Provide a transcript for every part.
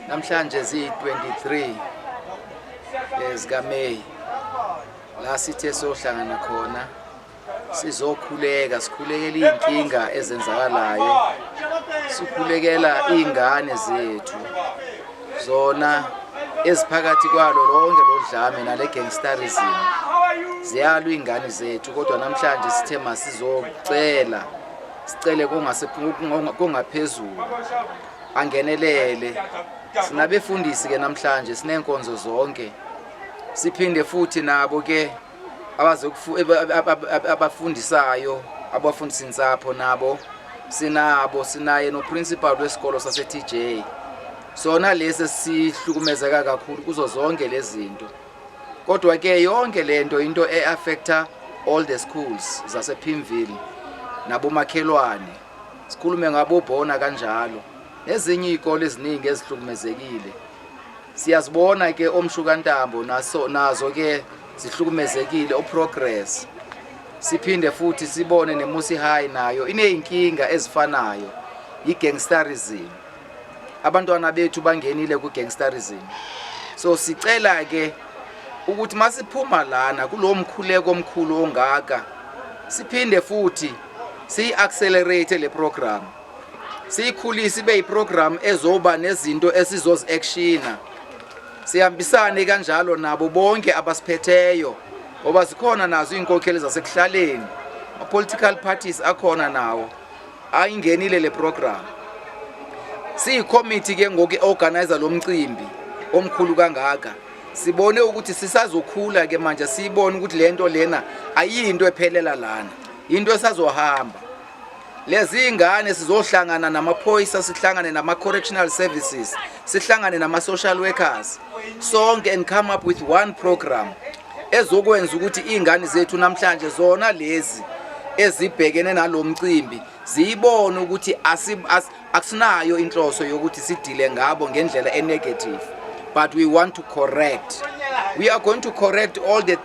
Namhlanje zi-23 zika May la sithe sohlangana khona sizokhuleka sikhulekela inkinga ezenzakalayo sikhulekela izingane zethu zona eziphakathi kwalo lonke lodlame nale gangsterism ziyalwa izingane zethu kodwa namhlanje sithe masizocela sicele kungaphezulu angenelele sinabefundisi ke namhlanje sinenkonzo zonke siphinde futhi nabo ke abafundisayo abafundisi insapho nabo sinaye no principal wesikolo sase TJ sona lesi sihlukumezeka kakhulu kuzo zonke lezi zinto kodwa ke yonke lento into eaffecta all the schools zase Pimville nabo makhelwane sikhulume ngabo bona kanjalo ezinye izikole eziningi ezihlukumezekile siyazibona ke omshukantambo nazo ke zihlukumezekile oprogress siphinde futhi sibone neMusi High nayo ineyinkinga ezifanayo igangsterism abantwana bethu bangenile ku gangsterism so sicela ke ukuthi masiphuma lana kulomkhuleko omkhulu ongaka siphinde futhi si-accelerate le program siyikhulise ibe yiprogram ezoba nezinto esizozi-actiona sihambisane kanjalo nabo bonke abasiphetheyo ngoba zikhona nazo inkokheli zasekuhlaleni ama-political parties akhona nawo ayingenile le program siyi-committee ke ngoku-organizer lo mcimbi omkhulu kangaka sibone ukuthi sisazokhula ke manje siyibone ukuthi lento lena ayinto ephelela lana into esazohamba lezi ingane sizohlangana namaphoyisa sihlangane nama-correctional services sihlangane nama-social workers sonke and come up with one program ezokwenza ukuthi izingane zethu namhlanje zona lezi ezibhekene nalo mcimbi ziyibone ukuthi asinayo inhloso yokuthi sidile ngabo ngendlela enegative but we want to correct. We are going to correct all the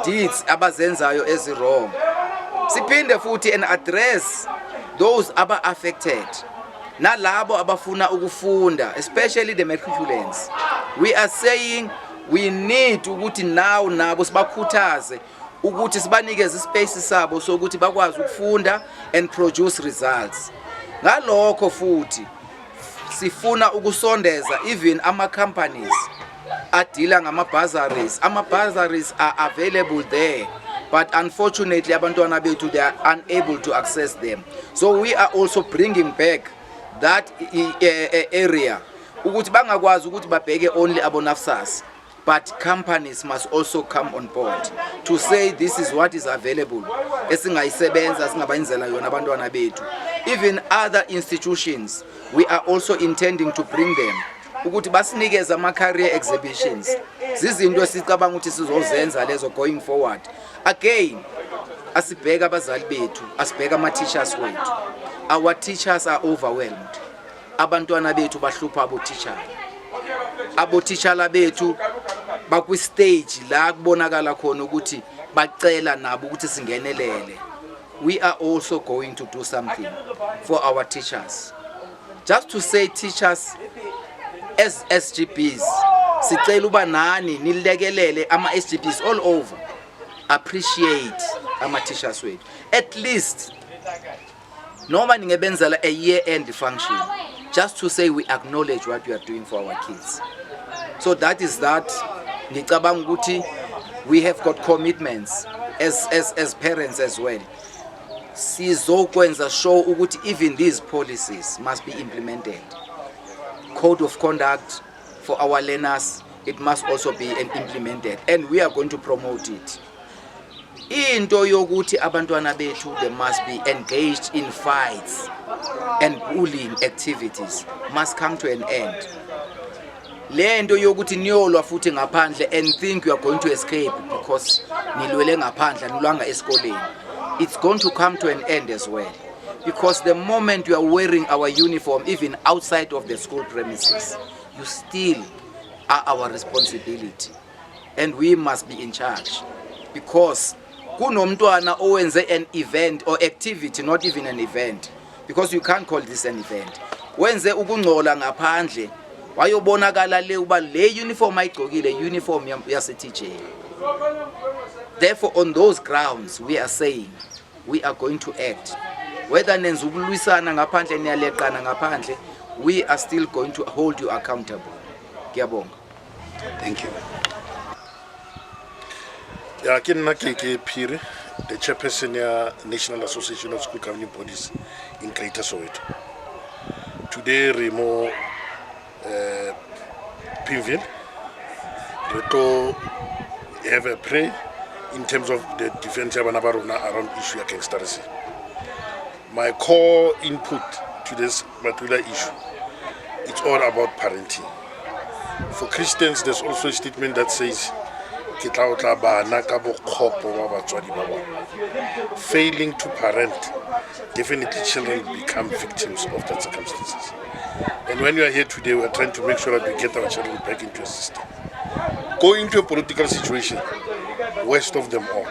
deeds abazenzayo ezi-wrong. Siphinde futhi and address those aba affected nalabo abafuna ukufunda, especially the matriculants. We are saying we need ukuthi now nabo sibakhuthaze ukuthi sibanikeze ispace sabo sokuthi bakwazi ukufunda and produce results. Ngalokho futhi sifuna ukusondeza even ama companies adila ngama bursaries. Ama bursaries are available there, but unfortunately abantwana bethu they are unable to access them. So we are also bringing back that area ukuthi bangakwazi ukuthi babheke only abonafsas, but companies must also come on board to say this is what is available esingayisebenza singabayenzela yona abantwana bethu. Even other institutions we are also intending to bring them ukuthi basinikeze ama career exhibitions. Zizinto esicabanga ukuthi sizozenza lezo going forward. Again asibheka abazali bethu, asibheka ama teachers wethu. Our teachers are overwhelmed. Abantwana bethu bahlupha abo teacher bethu bakwi stage la kubonakala khona ukuthi bacela nabo ukuthi singenelele. We are also going to do something for our teachers. Just to say teachers as SGPs, sicela uba nani nilekelele ama SGPs all over appreciate ama teachers wethu. At least noma ningebenzela a year end function, just to say we acknowledge what we are doing for our kids. So that is that. Ngicabanga ukuthi we have got commitments as parents as well. Sizokwenza sure ukuthi even these policies must be implemented. Code of conduct for our learners, it must also be implemented, and we are going to promote it. Into yokuthi abantwana bethu, they must be engaged in fights and bullying activities must come to an end. Lento yokuthi niyolwa futhi ngaphandle and think you are going to escape because nilwele ngaphandle nilwanga esikoleni, it's going to come to an end as well, because the moment you are wearing our uniform even outside of the school premises, you still are our responsibility and we must be in charge. Because kunomntwana owenze an event or activity, not even an event, because you can't call this an event, wenze ukungcola ngaphandle, wayobonakala le uba le uniform ayigqokile uniform yase TJ. Therefore, on those grounds, we are saying we are going to act. Whether nenza ukulwisana ngaphandle niyaleqana ngaphandle, we are still going to hold you accountable. Ngiyabonga. Thank you. Ya ke nna ke Phiri, the chairperson ya National Association of School Governing Bodies in Greater Soweto. Today Remo Pimville, we have a pray in terms of the defense around issue of gangsterism. My core input to this particular issue, it's all about parenting. For Christians, there's also a statement that says, failing to parent, definitely children become victims of that circumstances. And when we are here today, we are trying to make sure that we get our children back into a system. Going into a political situation, worst of them all,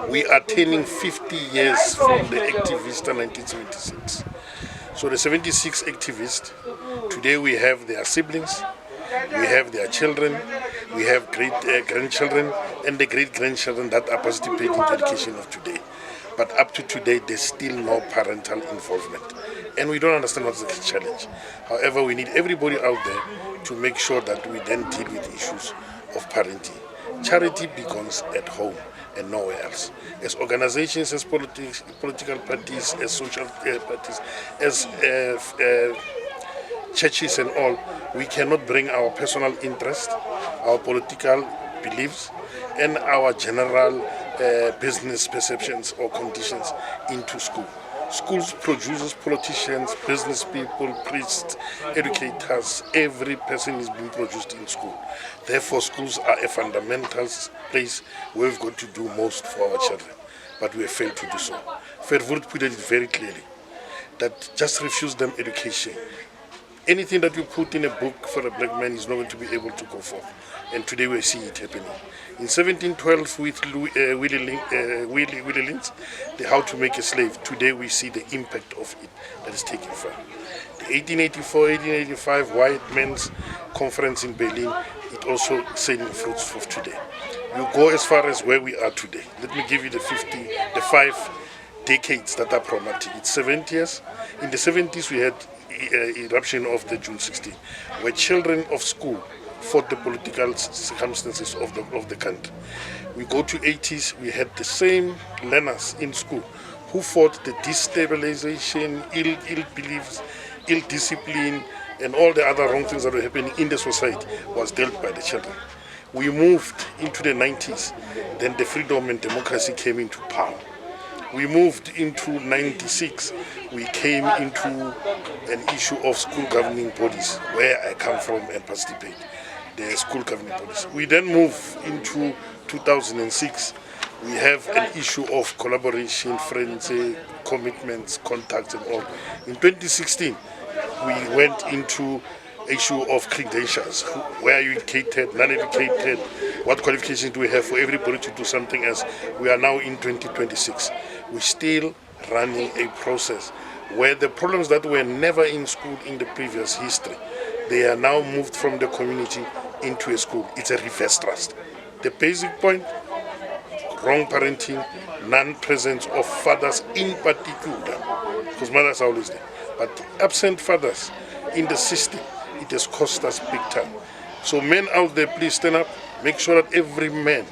we are turning 50 years from the activists in 1976. So the 76 activists, today we have their siblings, we have their children, we have great-grandchildren, and the great-grandchildren that are participating in the education of today. But up to today, there's still no parental involvement. And we don't understand what's the challenge. However, we need everybody out there to make sure that we then deal with issues of parenting. Charity begins at home and nowhere else. As organizations, as political parties, as social parties, as churches and all, we cannot bring our personal interest, our political beliefs, and our general business perceptions or conditions into school. Schools produces politicians, business people, priests, educators. Every person is being produced in school. Therefore, schools are a fundamental place where we've got to do most for our children. But we have failed to do so. Verwoerd put it very clearly, that just refuse them education. Anything that you put in a book for a black man is not going to be able to go forth. And today we see it happening. In 1712 with Willie Lynch, the How to Make a Slave, today we see the impact of it that is taking from. The 1884-1885 White Men's Conference in Berlin, it also sending fruits for today. You go as far as where we are today. Let me give you the 5 decades that are problematic. It's 70 years. In the 70s we had eruption of the June 16, where children of school fought the political circumstances of the country. We go to 80s, we had the same learners in school who fought the destabilization, ill beliefs, ill discipline, and all the other wrong things that were happening in the society was dealt by the children. We moved into the 90s, then the freedom and democracy came into power. We moved into 96, we came into an issue of school governing bodies, where I come from and participate, the school governing bodies. We then move into 2006, we have an issue of collaboration, friendship, commitments, contacts and all. In 2016, we went into issue of credentials. Where are you educated, non-educated, what qualifications do we have for everybody to do something else? We are now in 2026. We're still running a process where the problems that were never in school in the previous history, they are now moved from the community into a school. It's a reverse thrust. The basic point, wrong parenting, non-presence of fathers in particular, because mothers are always there. But absent fathers, in the system, it has cost us big time. So men out there, please stand up. Make sure that every man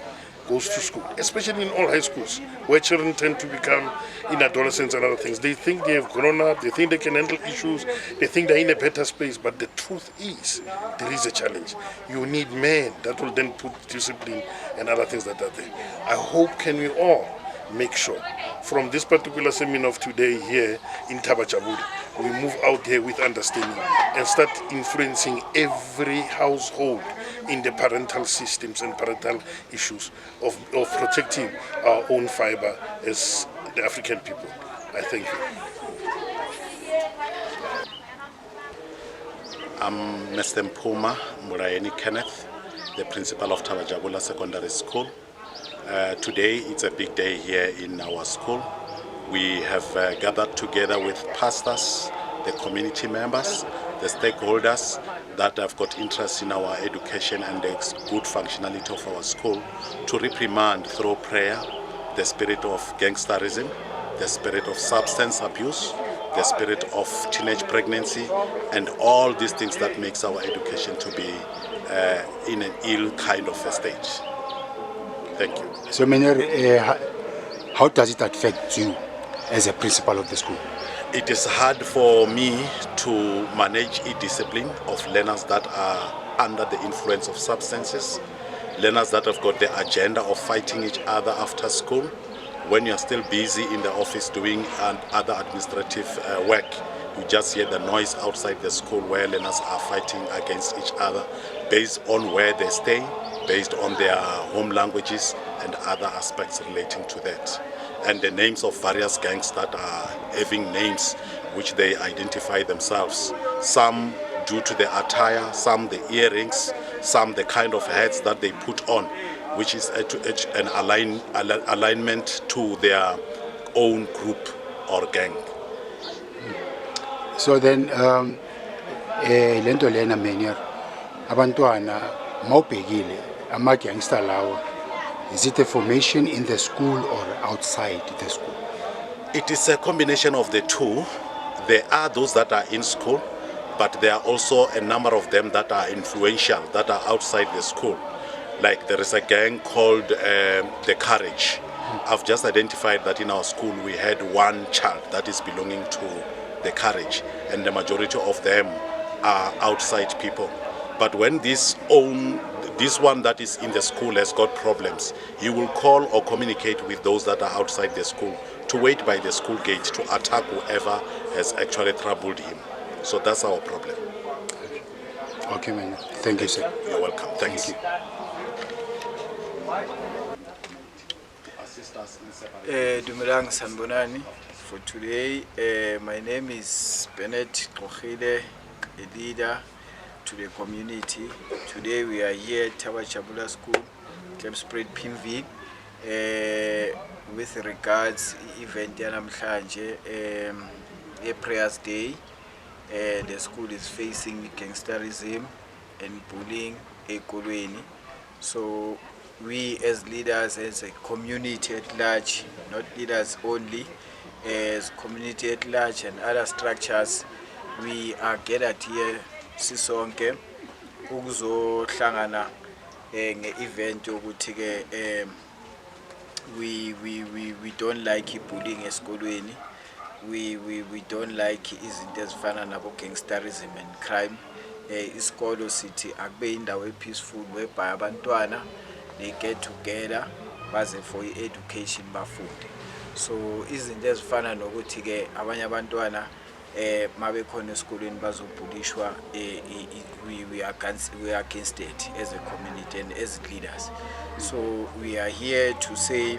goes to school, especially in all high schools, where children tend to become in adolescence and other things. They think they have grown up, they think they can handle issues, they think they're in a better space, but the truth is, there is a challenge. You need men that will then put discipline and other things that are there. I hope can we all make sure from this particular seminar of today here in Thaba Jabula, we move out here with understanding and start influencing every household in the parental systems and parental issues of protecting our own fiber as the African people. I thank you. I'm Mr. Mpuma Murayeni Kenneth, the principal of Thaba Jabula Secondary School. Today it's a big day here in our school. We have gathered together with pastors, the community members, the stakeholders that have got interest in our education and the good functionality of our school to reprimand through prayer the spirit of gangsterism, the spirit of substance abuse, the spirit of teenage pregnancy, and all these things that makes our education to be in an ill kind of a stage. Thank you. So, Meneer, how does it affect you as a principal of the school? It is hard for me to manage a discipline of learners that are under the influence of substances, learners that have got the agenda of fighting each other after school. When you're still busy in the office doing other administrative work, you just hear the noise outside the school where learners are fighting against each other based on where they stay, based on their home languages and other aspects relating to that. And the names of various gangs that are having names which they identify themselves. Some due to the attire, some the earrings, some the kind of hats that they put on, which is an alignment to their own group or gang. So then, lento lena Meneer, abantwana mawubhekile ama-gangster lawa, is it a formation in the school or outside the school? It is a combination of the two. There are those that are in school, but there are also a number of them that are influential, that are outside the school. Like there is a gang called the Courage. I've just identified that in our school we had one child that is belonging to the Courage, and the majority of them are outside people. But when this one that is in the school has got problems, he will call or communicate with those that are outside the school to wait by the school gate to attack whoever has actually troubled him. So that's our problem. Okay, Meneer. Thank you, sir. You're welcome. Thanks. Thank you. Dumelang sanibonani. For today, my name is Bennett Kokhile, a leader to the community. Today we are here at Thaba Jabula School, Klipspruit Pimvik, with regards event yanamhlanje, a prayers day. The school is facing gangsterism and bullying ekolweni. So we as leaders, as a community at large, not leaders only, as community at large and other structures, we are gathered here sisonke ukuzohlangana nge-event yokuthi ke we don't like bullying esikolweni. We don't like izinto ezifana nabo gangsterism and crime. Isikolo sithi akube indawo peaceful whereby abantwana they get together baze for education bafunde. So izinto ezifana nokuthi ke abanye abantwana mabe khona esikolweni bazobhulishwa, we are against it as a community and as leaders. So we are here to say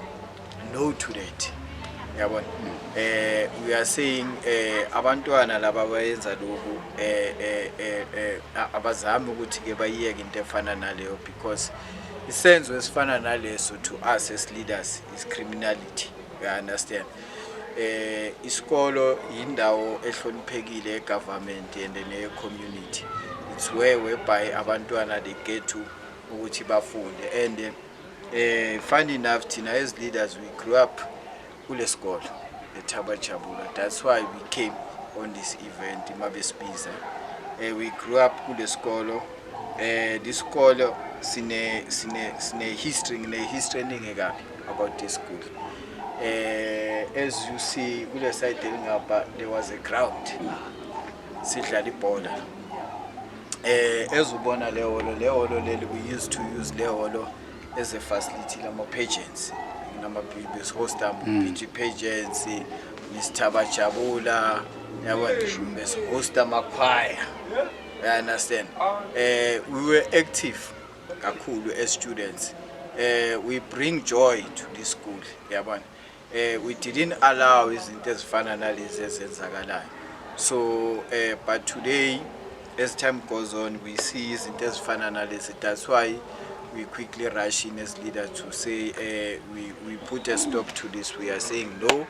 no to that. We are saying abantwana laba bayenza lokhu abazami ukuthi ke bayiyeke into efana naleyo, because isenzo esifana naleso to us as leaders is criminality. You understand? Iskolo indawo ehloniphekile government and the community. It's whereby abantwana they get to ukuthi bafunde. And funny enough, Tina, as leaders, we grew up kule skolo at Thaba Jabula. That's why we came on this event in Mabespisa. We grew up kule skolo. This skolo sine history eningi kabi about this school. As you see kule side ngapha there was a ground. Sidlala ibhola. Ezubona le holo leli we used to use le holo as a facility lama pageants. Nama previous host PG pageants, Mr. Bachabula, yabo host amakwaya. I understand. We were active kakhulu as students. We bring joy to this school. Yabona. We didn't allow izinto ezifana nalezi ezenzakalayo. So but today as time goes on we see izinto ezifana nalezi. That's why we quickly rush in as leaders to say we put a stop to this. We are saying no,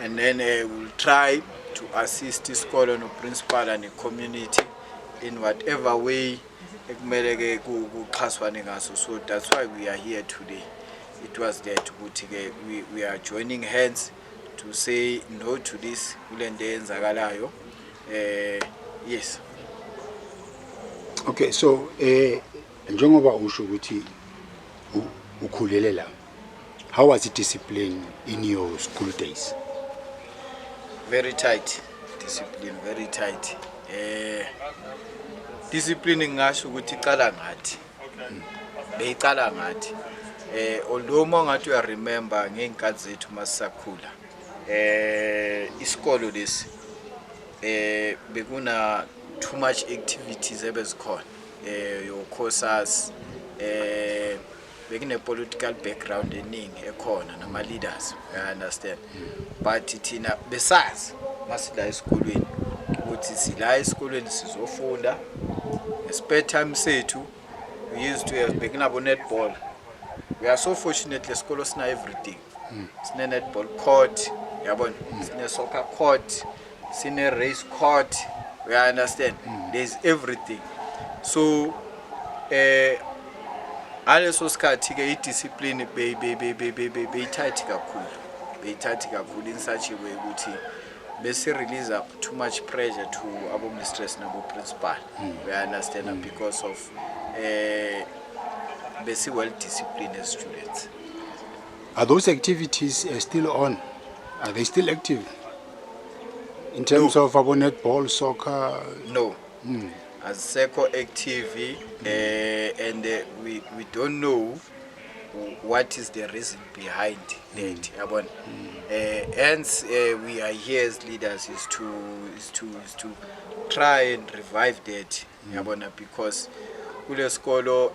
and then we'll try to assist the scholar, no principal and the community in whatever way. So that's why we are here today. It was there to put we are joining hands to say no to this. Yes. Okay, so njengoba usho ukuthi ukhulele la, how was the discipline in your school days? Very tight discipline, very tight. Discipline ngasho ukuthi iqala ngathi. Beyiqala ngathi. Although mangathi uya remember ngeenkathi zethu masisakhula. Isikolo lesi bekuna too much activities ebezikhona. Your courses bekune political background eningi ekhona nama leaders, I understand. But thina besazi masila esikolweni ukuthi sila esikolweni sizofunda. Spare time sethu we used to have bekunabo netball. We are so fortunate lesikolo sina everything. Sine netball court, yabona, sine soccer court, sine race court. We understand. There's everything. So aleso sikhathi ke idiscipline beyithathi kakhulu in such a way ukuthi bese release too much pressure to abo mistress nabo principal. We understand because of bese well disciplined as students. Are those activities still on? Are they still active? In terms of abo netball, soccer? No. As Seco active, and we don't know what is the reason behind that. Hence, we are here as leaders is to try and revive that. Because kule skolo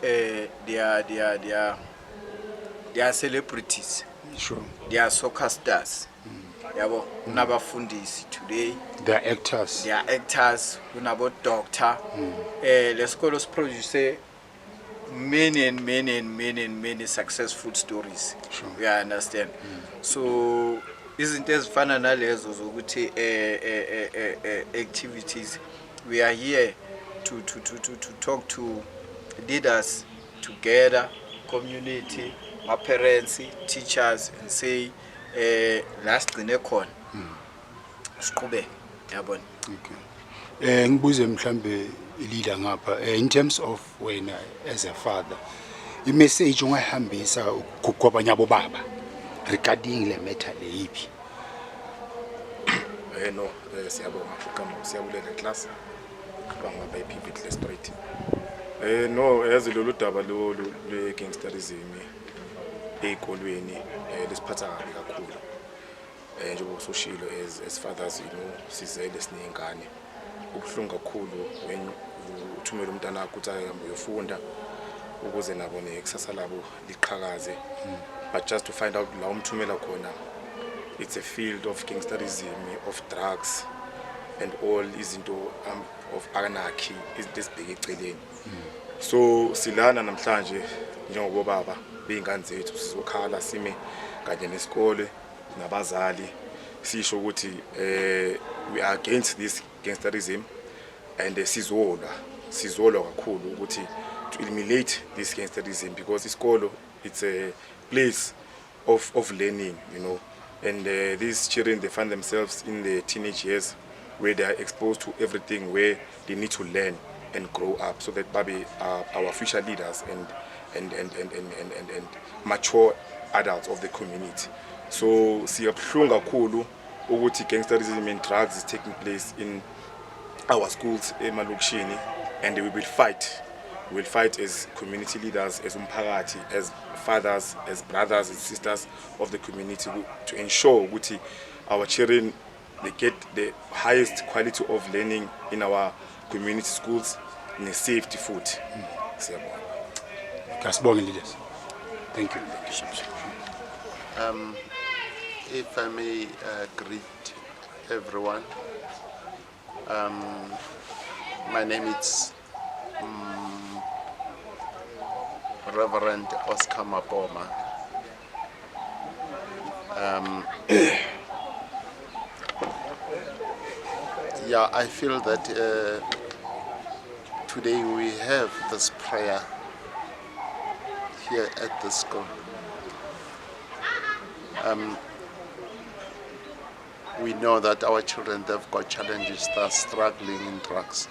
they are celebrities. Sure. They are soccer stars. Yabo kunabafundisi today. They are actors. They are actors. Kunabo doctor. Lesikolo produce many successful stories. Sure. We understand. So izinto ezifana nalezo zokuthi activities, we are here to talk to leaders together, community, my parents, teachers, and say last khona siqhubeke yabona. Okay. Ngibuze mhlambe leader ngapha in terms of wena as a father, I message ungahambisa kwabanye abo baba regarding le matter leyipi? No, siyabonga kama siyabulela class bangaba iPivot le straight. No, yazi lolu daba le gangsterism ezikolweni lesiphatha kabi kakhulu. Njengoba soshilo as fathers, sizele sinengane. Ubhlungu kakhulu when uthumela umntana wakho ukuthi ahambe uyofunda ukuze nabo nekusasa labo liqhakaze. But just to find out la umthumela khona, it's a field of gangsterism, of drugs, and all izinto of anarchy izinto ezibheke eceleni. So silana namhlanje njengoba baba beingane zethu sizokhala sime kanye nesikole nabazali sisho ukuthi we are against this gangsterism, and sizolwa kakhulu ukuthi to eliminate this gangsterism, because isikolo it's a place of learning, and these children, they find themselves in the teenage years, where they are exposed to everything, where they need to learn and grow up, so that babe are our future leaders and mature adults of the community. So siyabuhlungu kakhulu ukuthi gangsterism and drugs is taking place in our schools emalokishini, and we will fight. We will fight as community leaders, as umphakathi, as fathers, as brothers and sisters of the community to ensure that our children, they get the highest quality of learning in our community schools in a safety foot. Kasibonge leaders. Thank you. If I may greet everyone, my name is Reverend Oscar Mapoma. Yeah, I feel that today we have this prayer here at the school. We know that our children, they've got challenges, they're struggling in drugs.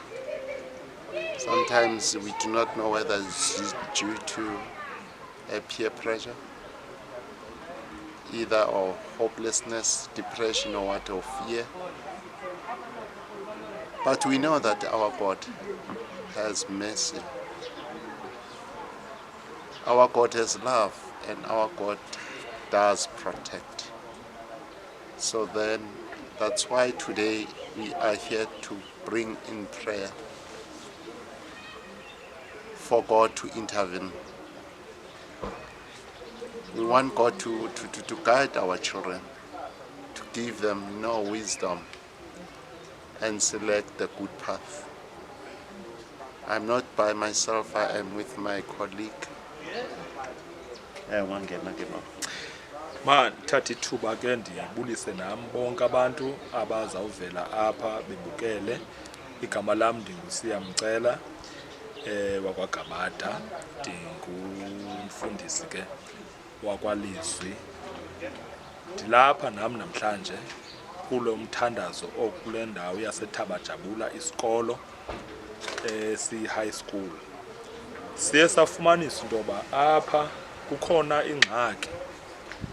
Sometimes we do not know whether it's due to peer pressure, either or hopelessness, depression, or what, or fear. But we know that our God has mercy. Our God has love, and our God does protect. So then, that's why today we are here to bring in prayer for God to intervene. We want God to guide our children, to give them wisdom and select the good path. I'm not by myself, I am with my colleague. Man, thatha ithuba ke ndiyabulise nami bonke abantu abazawuvela apha bebukele. Igama lami ndingusiyamcela wakwaGamada, ndingumfundisi ke wakwalizwi. Ndilapha nami namhlanje kulo mthandazo okule ndawo yaseThabajabula isikolo high school. Siye safumanisa into yoba apha kukhona ingxaki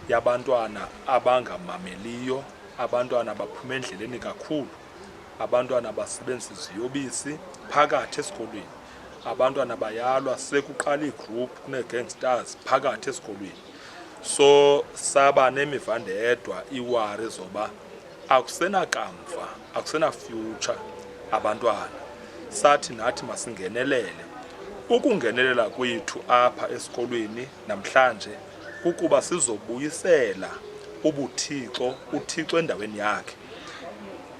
yabantwana abangamameliyo, abantwana baphuma endleleni kakhulu, abantwana basebenzisa iziyobisi phakathi esikolweni, abantwana bayalwa, sekuqala igroup kune-gangsters phakathi esikolweni. So saba nemivandedwa iwari zoba akusenakamva, akusena-future abantwana. Sathi nathi masingenelele. Ukungenelela kwethu apha esikolweni namhlanje ukuba sizobuyisela ubuthixo, uthixo endaweni yakhe.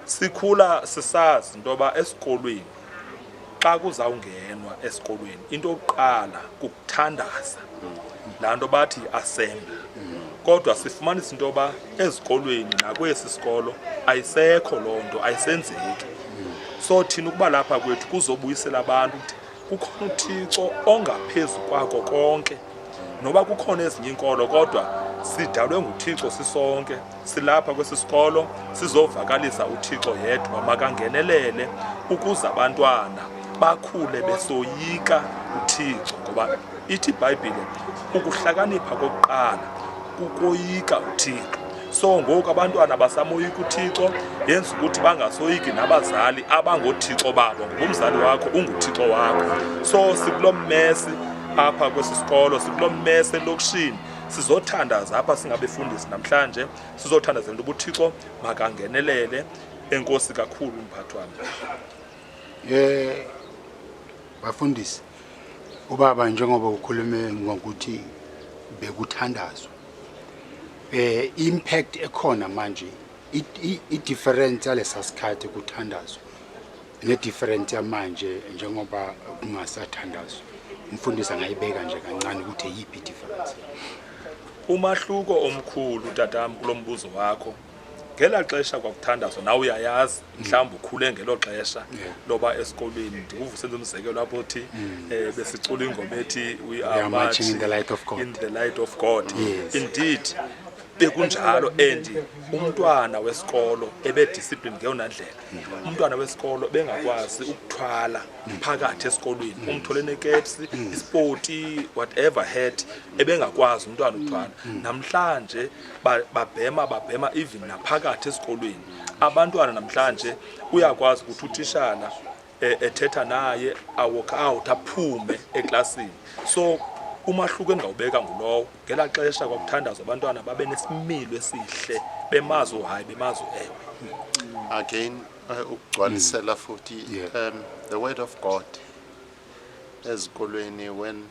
Sikhula sisazi intoba esikolweni xa kuzawungenwa esikolweni into yokuqala kukuthandaza, laa nto bathi assembly. Kodwa sifumanisa intoba ezikolweni nakwesi sikolo ayisekho loo nto, ayisenzeki. So thina ukuba lapha kwethu kuzobuyisela abantu ukuthi kukhona uthixo ongaphezu kwako konke. Noba kukhona ezinye inkolo kodwa sidalwe nguthixo sisonke. Silapha kwesi sikolo sizovakalisa uthixo yedwa makangenelele ukuze abantwana bakhule besoyika uthixo, ngoba ithi iBhayibhile ukuhlakanipha kokuqala kukoyika uthixo. So ngoku abantwana basamoyika uthixo yenza ukuthi bangasoyiki nabazali abangothixo babo, ngoba umzali wakho unguthixo wakho. So sikulo mmesi apha kwesi sikolo, sikulo mmesi elokishini, sizothandaza apha singabefundisi namhlanje, sizothandazela into ubuthixo makangenelele. Enkosi kakhulu umphathi wami. Bafundisi, ubaba njengoba ukhulume ngokuthi bekuthandazwa, impact ekhona manje i-different yalesa sikhathi kuthandazwa ne-different yamanje njengoba kungasathandazwa, umfundisi angayibeka nje kancane ukuthi yiphi difference? Umahluko omkhulu tatam kulo mbuzo wakho, ngela xesha kwakuthandazwa nawe uyayazi mhlawumbe ukhule ngelo xesha loba esikolweni. Ndikuvusenza umzekelo apho uthi besicula ingoma ethi we are marching in the light of God. In the light of God. Yes. Indeed, bekunjalo and umntwana wesikolo ebe-discipline ngeyona ndlela. Umntwana wesikolo bengakwazi ukuthwala phakathi esikolweni, umthole nekepsi, ispoti, whatever hat, ebengakwazi umntwana ukuthwala. Namhlanje babhema even naphakathi esikolweni. Abantwana namhlanje uyakwazi ukuthi utitshala ethetha naye awalk out aphume eklasini. So umahluko engawubeka ngulowo, ngela xesha kwakuthandazwa abantwana babe nesimilo esihle, bemazi hayi bemazi ewe. Again, ukugcwalisela futhi, the word of God ezikolweni, when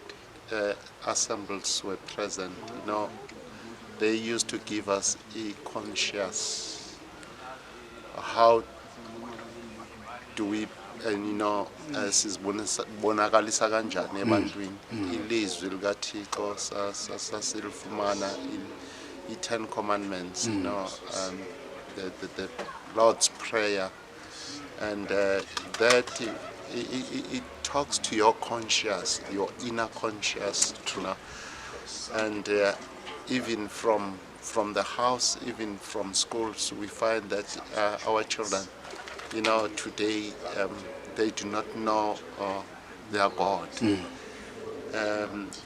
assemblies were present, they used to give us a conscious how do we sizibonakalisa kanjani ebantwini ilizwi likaThixo sasilifumana i-10 commandments, the Lord's Prayer, and that it talks to your conscious, your inner conscious, and even from the house, even from schools, we find that our children, today they do not know their God.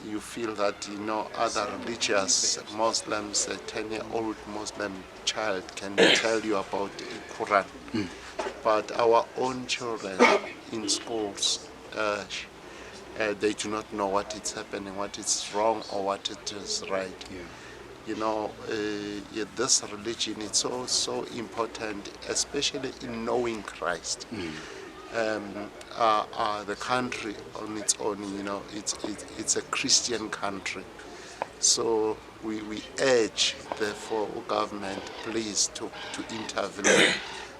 You feel that other religious Muslims, a 10-year-old Muslim child can tell you about the Quran, but our own children in schools, they do not know what is happening, what is wrong or what it is right. This religion is so important, especially in knowing Christ. The country on its own, it's a Christian country. So we urge, therefore, government, please to intervene.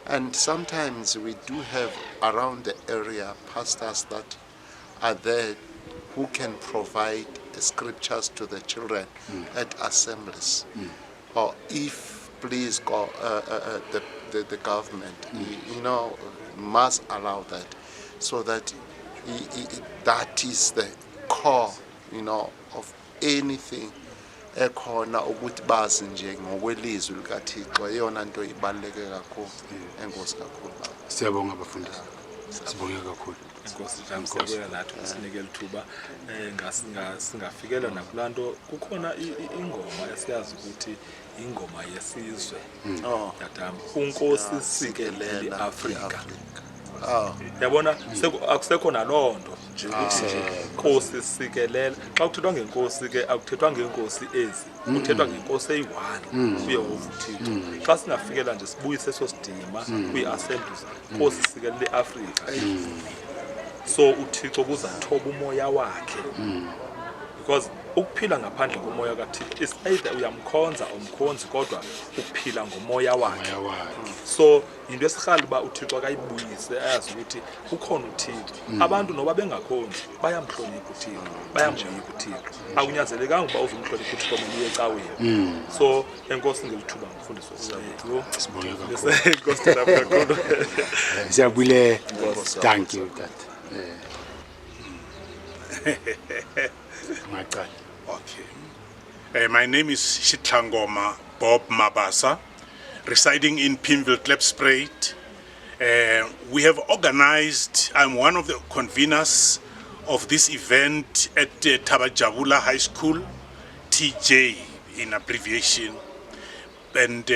And sometimes we do have around the area pastors that are there who can provide scriptures to the children at assemblies. Or if, please, the government, must allow that, so that that is the core, of anything. Ekhona ukuthi bazi nje ngokwelizwi likaThixo eyona nto ibaluleke kakhulu. Enkosi kakhulu. Siyabonga abafundisi. Sibonga kakhulu. Inkosi siyabonga nathi usinike lithuba singafikela nakulanto. Kukhona ingoma esiyazi ukuthi ingoma yesizwe. Yadam uNkosi sikelele iAfrika. Yabona akusekho nalonto nje ukuthi nje Nkosi sikelela. Xa kuthethwa ngenkosi ke akuthethwa ngenkosi ezi, kuthethwa ngenkosi eyi-1 uYehova uThixo. Xa singafikela nje sibuyise sosidima kwi-assemblies, Nkosi sikelele iAfrika. So uThixo kuzathoba umoya wakhe, because ukuphila ngaphandle komoya kaThixo is either uyamkhonza umkhonzi kodwa ukuphila ngomoya wakhe. So into esikhali ba uThixo akayibuyise ayazi ukuthi ukhona uThixo. Abantu noba bengakhonzi bayamhlonipha uThixo, bayamjika uThixo. Akunyanzelekanga ukuba uzumhlonipha uThixo kumele ecaweni. So enkosi ngelithuba ngifundisi wethu. Sibonga Inkosi kakhulu. Siyabule. Thank you that. Okay. My name is Shitlangoma Bob Mabasa, residing in Pimville, Klipspruit. We have organized, I'm one of the conveners of this event at Tabajabula High School, TJ in abbreviation. And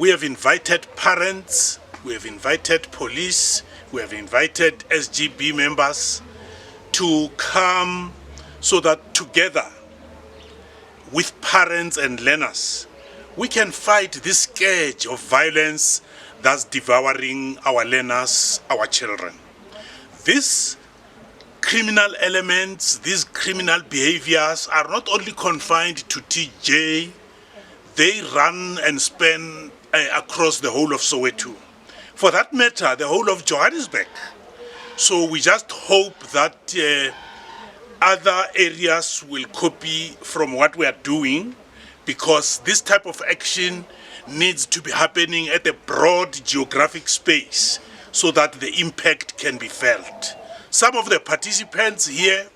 we have invited parents, we have invited police, we have invited SGB members to come so that together with parents and learners, we can fight this scourge of violence that's devouring our learners, our children. These criminal elements, these criminal behaviors are not only confined to TJ, they run and span across the whole of Soweto. For that matter, the whole of Johannesburg. So we just hope that other areas will copy from what we are doing, because this type of action needs to be happening at a broad geographic space so that the impact can be felt. Some of the participants here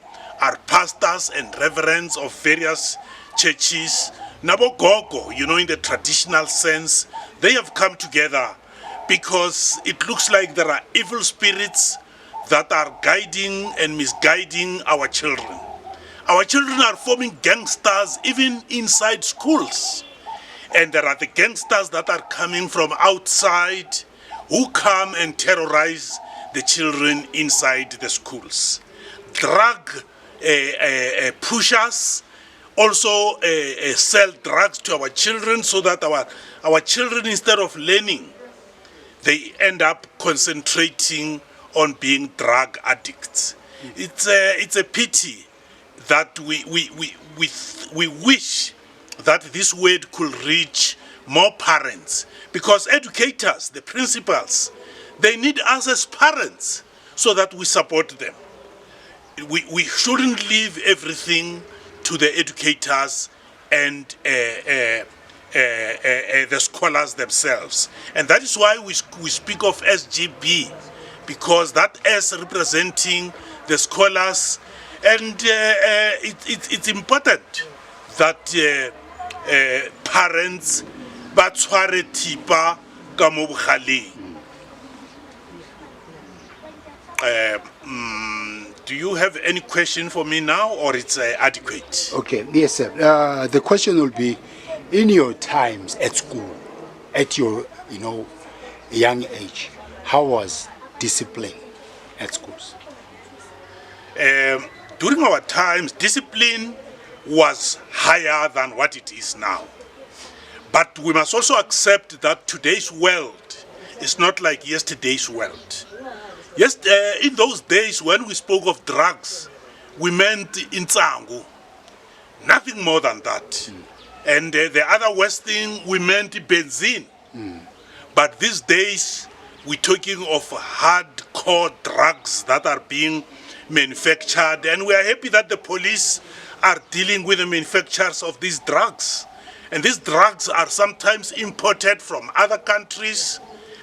are pastors and reverends of various churches, Nabogogo, you know, in the traditional sense, they have come together because it looks like there are evil spirits that are guiding and misguiding our children. Our children are forming gangsters even inside schools. And there are the gangsters that are coming from outside who come and terrorize the children inside the schools. Drug pushers also sell drugs to our children so that our children, instead of learning, they end up concentrating on being drug addicts. It's a pity that we wish that this word could reach more parents, because educators, the principals, they need us as parents so that we support them. We shouldn't leave everything to the educators and the scholars themselves. And that is why we speak of SGB, because that is representing the scholars, and it's important that parents ba tshware thipa ka mo bogaleng. Do you have any question for me now, or it's adequate? Okay, yes, sir. The question will be, in your times at school, at your, young age, how was discipline at schools? During our times, discipline was higher than what it is now. But we must also accept that today's world is not like yesterday's world. Yes, in those days when we spoke of drugs, we meant insangu, nothing more than that. And the other worst thing, we meant benzene. But these days, we're talking of hardcore drugs that are being manufactured, and we are happy that the police are dealing with the manufacturers of these drugs. And these drugs are sometimes imported from other countries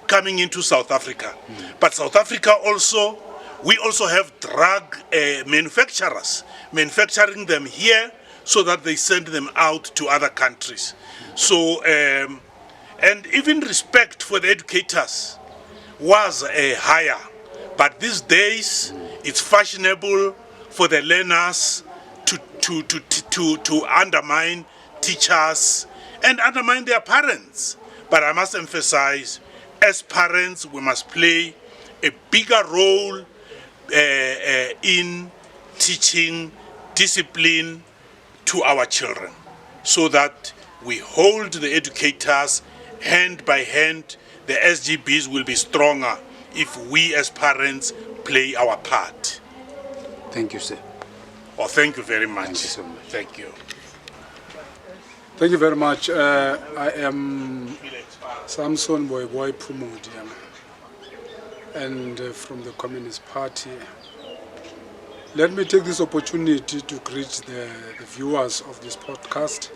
coming into South Africa. But South Africa also, we also have drug manufacturers manufacturing them here so that they send them out to other countries. So, and even respect for the educators was higher. But these days, it's fashionable for the learners to undermine teachers and undermine their parents. But I must emphasize, as parents, we must play a bigger role in teaching discipline to our children, so that we hold the educators hand by hand. The SGBs will be stronger if we as parents play our part. Thank you, sir. Oh, thank you very much. Thank you so much. Thank you. Thank you very much. I am Samson Boy Pumudia, and from the Communist Party. Let me take this opportunity to greet the viewers of this podcast.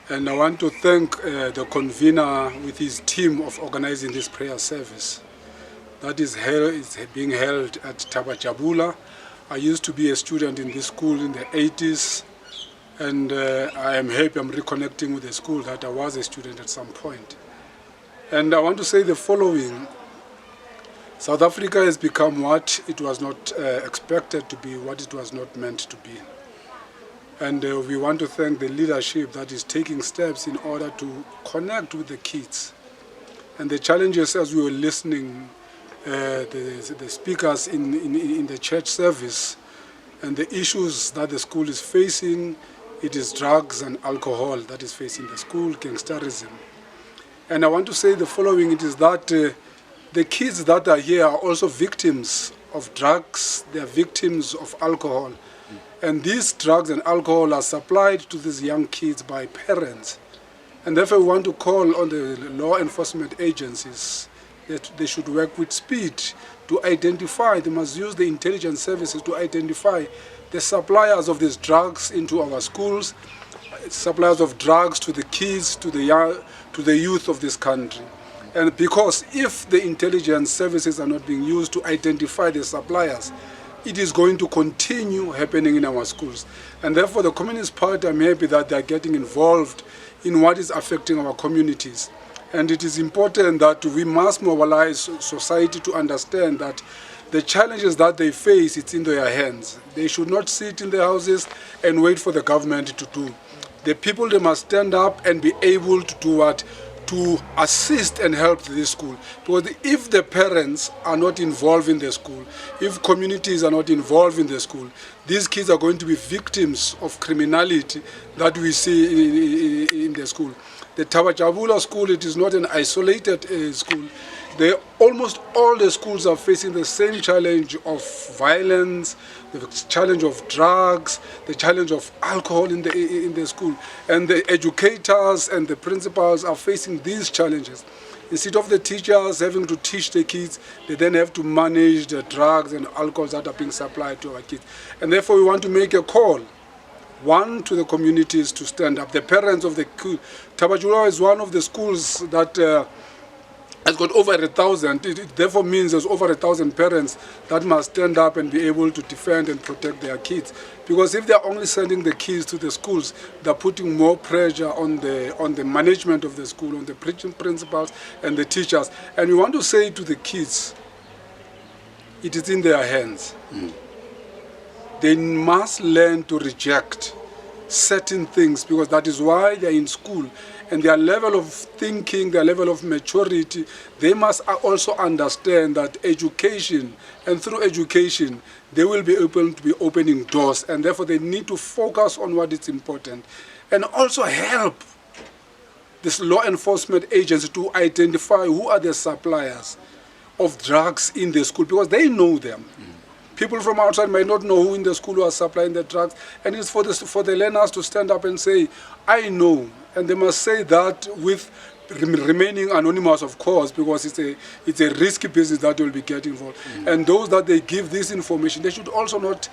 And I want to thank the convener with his team of organizing this prayer service that is being held at Tabajabula. I used to be a student in this school in the 80s, and I am happy I'm reconnecting with the school that I was a student at some point. And I want to say the following. South Africa has become what it was not expected to be, what it was not meant to be. And we want to thank the leadership that is taking steps in order to connect with the kids. And the challenges, as we were listening, the speakers in the church service, and the issues that the school is facing, it is drugs and alcohol that is facing the school, gangsterism. And I want to say the following, it is that the kids that are here are also victims of drugs, they are victims of alcohol. And these drugs and alcohol are supplied to these young kids by parents. And therefore we want to call on the law enforcement agencies that they should work with speed to identify, they must use the intelligence services to identify the suppliers of these drugs into our schools, suppliers of drugs to the kids, to the youth of this country. And because if the intelligence services are not being used to identify the suppliers, it is going to continue happening in our schools. And therefore the Communist Party, I'm happy that they are getting involved in what is affecting our communities. And it is important that we must mobilize society to understand that the challenges that they face, it's in their hands. They should not sit in their houses and wait for the government to do. The people, they must stand up and be able to do what? To assist and help this school. Because if the parents are not involved in the school, if communities are not involved in the school, these kids are going to be victims of criminality that we see in the school. The Tabajabula school, it is not an isolated school. Almost all the schools are facing the same challenge of violence, the challenge of drugs, the challenge of alcohol in the school. And the educators and the principals are facing these challenges. Instead of the teachers having to teach the kids, they then have to manage the drugs and alcohols that are being supplied to our kids. And therefore we want to make a call. One, to the communities to stand up. The parents of the Tabajula is one of the schools that has got over 1,000. It therefore means there's over 1,000 parents that must stand up and be able to defend and protect their kids. Because if they're only sending the kids to the schools, they're putting more pressure on the management of the school, on the principals and the teachers. And we want to say to the kids, it is in their hands. They must learn to reject certain things, because that is why they're in school. And their level of thinking, their level of maturity, they must also understand that education, and through education, they will be able to be opening doors. And therefore, they need to focus on what is important. And also help this law enforcement agency to identify who are the suppliers of drugs in the school, because they know them. People from outside might not know who in the school who are supplying the drugs, and it's for the learners to stand up and say, I know. And they must say that with remaining anonymous, of course, because it's a risky business that will be getting involved. And those that they give this information, they should also not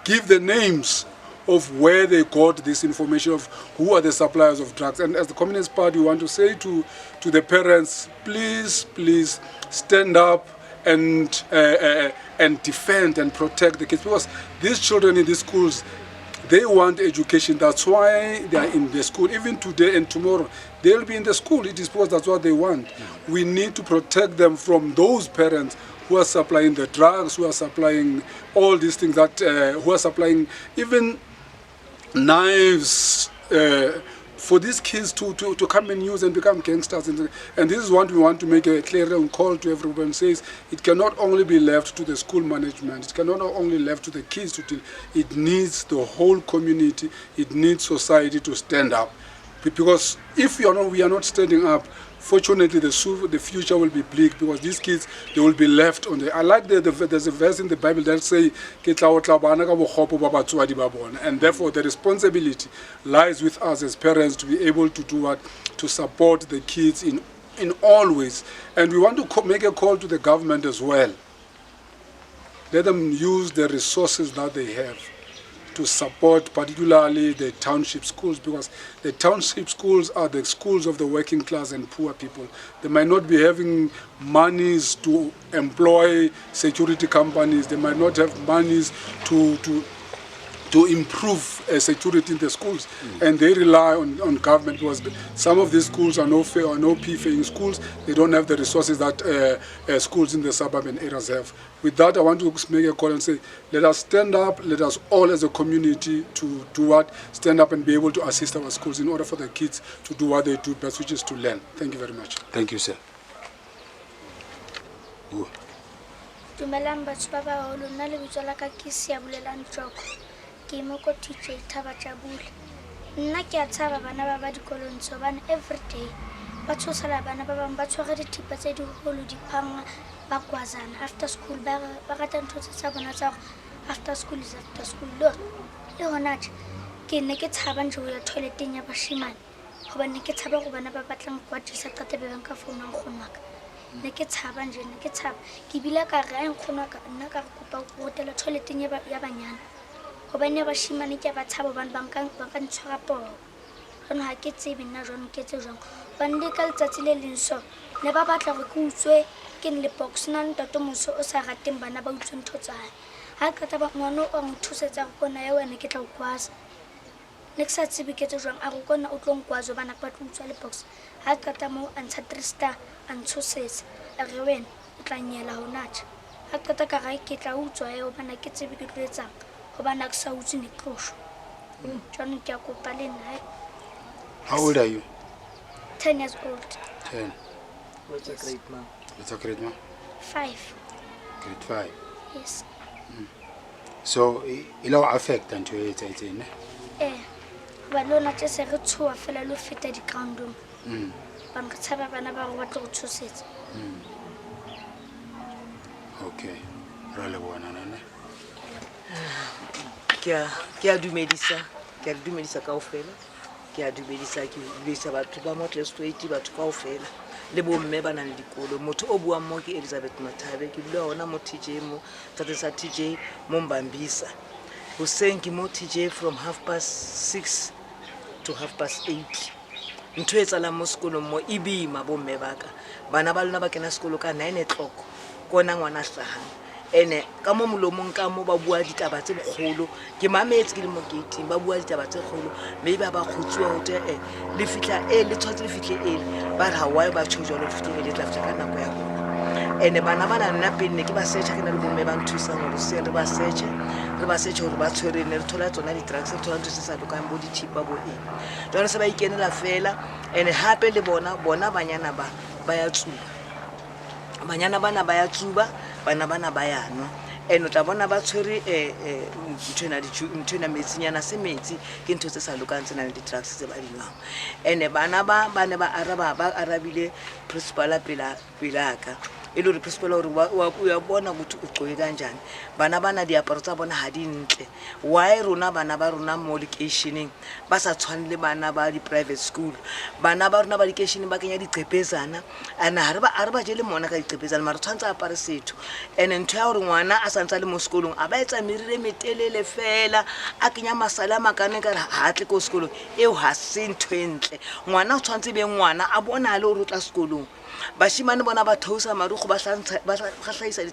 give the names of where they got this information, of who are the suppliers of drugs. And as the Communist Party, we want to say to the parents, please stand up and defend and protect the kids, because these children in these schools, they want education. That's why they are in the school. Even today and tomorrow, they'll be in the school. It is because that's what they want. We need to protect them from those parents who are supplying the drugs, who are supplying all these things, that who are supplying even knives, for these kids to come and use and become gangsters. And this is what we want to make a clear call to everyone. Says it cannot only be left to the school management. It cannot only left to the kids to deal. It needs the whole community. It needs society to stand up. Because if we are not standing up, fortunately the future will be bleak, because these kids, they will be left on the... I like there's a verse in the Bible that say, and therefore the responsibility lies with us as parents to be able to do what? To support the kids in all ways. And we want to make a call to the government as well. Let them use the resources that they have to support particularly the township schools, because the township schools are the schools of the working class and poor people. They might not be having monies to employ security companies. They might not have monies to improve security in the schools, and they rely on government, because some of these schools are no fee-paying schools. They don't have the resources that schools in the suburban areas have. With that, I want to make a call and say, let us stand up, let us all as a community to do what? Stand up and be able to assist our schools in order for the kids to do what they do best, which is to learn. Thank you very much. Thank you, sir. Dumelang batho ba baholo, nna lebitso la ka ke Siabulelang Joko. Ke mo ko teacher Tabajabula. Nna ke a tshaba bana ba dikolong tsobane every day. Ba tshosela bana ba bang ba tshware dithipa tse diholo diphanga ba kwazana. After school ba rata ntho tsa bona tsa after school is after school. Le hona ke ne ke tshaba nje ho ya toileteng ya bashimane. Hobane ke tshaba go bana ba batlang kwatisa tate be bang ka phone ng khonaka. Ne ke tshaba nje, ne ke tshaba. Ke bila ka re a nkgonaka nna ka kopa go hotela toileteng ya banyana. Hobane bashimane ke ba tshaba bana ba ka ntshwara poro. Hona ha ke tsebe nna jwang ke tse jwang. Bande ka letsatsi le leng so ne ba batla go utswe ke le box na ntato moso o sa rateng bana ba utswe ntho tsa hae. Ha ka ta ba ngwana o nthusetsa go bona ya wena ke tla o kwasa. ne ke sa tsebe ke tse jwang a go kona o tlo nkwazo bana ba tlo utswa le box ha qeta mo a ntsha 3 star a ntshosetsa a re wena o tla nyela hona tje ha qeta ka ga ke tla utswa eo bana ke tsebe ke tlo etsang go bana ke sa utse ne tlosho jwang ke a kopa le nna. How old are you? 10 years old. 10. What's a great man? What's a grade, ma? 5. Grade 5. Yes. So, ilo affect until it's 18, ba lona tse se re tshoa fela lo feta di groundong ba nka tshaba bana ba go batla go tshosetsa. Okay. Ra le bona nana. Ke a dumedisa kaofela. Ke a dumedisa ke dumedisa batho ba mo Street batho kaofela le bomme ba nang le dikolo. Motho o buang mo ke Elizabeth Mathabe ke dula hona mo TJ mo tate sa TJ mo Mbambisa. Hoseng ke mo TJ from 6:30 to 8:30. Ntho e tsala mo sekolong mo ibima bomme baka bana ba lona ba kena sekolo ka 9 o'clock kona ngwana hlahang ene ka mo molomong ka mo ba bua ditaba tse bogolo ke mametse ke le mo gating ba bua ditaba tse bogolo maybe ba khutsiwa hote le fitla le tshwatse le fitle ba ra why ba tshojo le fitle le tla fitla ka nako ya bona ene bana bana nna pele ke ba search ke na le bomme ba nthusa go se re ba search gore ba tshwere ne re thola tsona di drugs re thola ntse sa lokang bo di chipa bo jalo se ba ikenela fela ene hape le bona banyana ba ya tsuba banyana bana ba ya tsuba bana ba ya nwa eno tla bona ba tshwere ntwena metsinyana se metsi ke ntho tse sa lokang tsena le di drugs tse ba di nwang ene bana ba arabile principal pelaka ile re principal hore wa bona ukuthi uqoke kanjani bana diaparo tsa bona ha di ntle why rona bana ba rona mo locationing ba sa tshwane le bana ba di private school bana ba rona ba locationing ba kenya diqepezana ana ha re ba je le mona ka diqepezana mara tshwantsa apare setho ene ntho ya hore ngwana a santsa le mo sekolong a ba etsa merire metelele fela a kenya masala makane ka ha tle ko sekolong eo ha se ntho entle ngwana o tshwantse be ngwana a bona le hore o tla sekolong bashimane bona ba thausa marugo ba hlaisa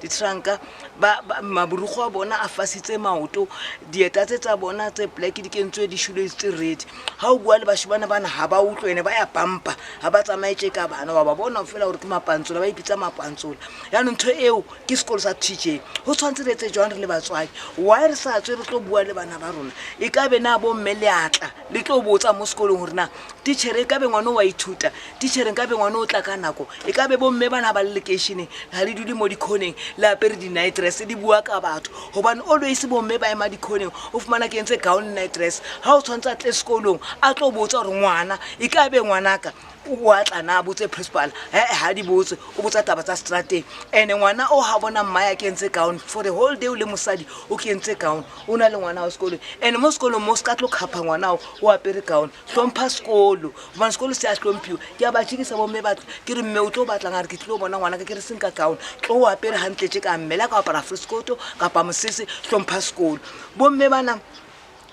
ditranka ba maburugo a bona a fasitse maoto dieta tsa bona tse black di kentswe di shule tse red ha o bua le bashimane bana ha ba utlwene ba ya pampa ha ba tsamaetse ka bana ba bona fela hore ke mapantsola ba ipitsa mapantsola ya ntho eo ke sekolo sa TJ ho tshwantse re tse jwang re le batswadi why re sa tswe re tlo bua le bana ba rona e ka be na bo mme le atla le tlo botsa mo sekolong hore na teacher e ka be ngwana wa ithuta teacher e ka be ngwana o tla ka nako e ka be bomme bana ba locationing ha le dudi mo dikhoneng la apere di night dress di bua ka batho hobane always bomme ba ema dikhoneng o fumana ke ntse gown night dress ha o tshwantsa tle sekolong a tlo botsa hore ngwana e ka be ngwanaka wa tla na botse principal ha di botse o botsa taba tsa strateng ene ngwana o ha bona mmaya ke ntse gown for the whole day o le mosadi o ke ntse gown o na le ngwana wa sekolo ene mo sekolo mo ska tlo khapha ngwana o apere gown hlompha sekolo ba sekolo se a hlomphiwa ke a ba tshikisa bomme batho ke re mme o tlo batla ngare ke tlo bona ngwana ke re senka gown tlo o apere hantle tse ka mmela ka apara friskoto ka pa mosese hlompha sekolo bomme bana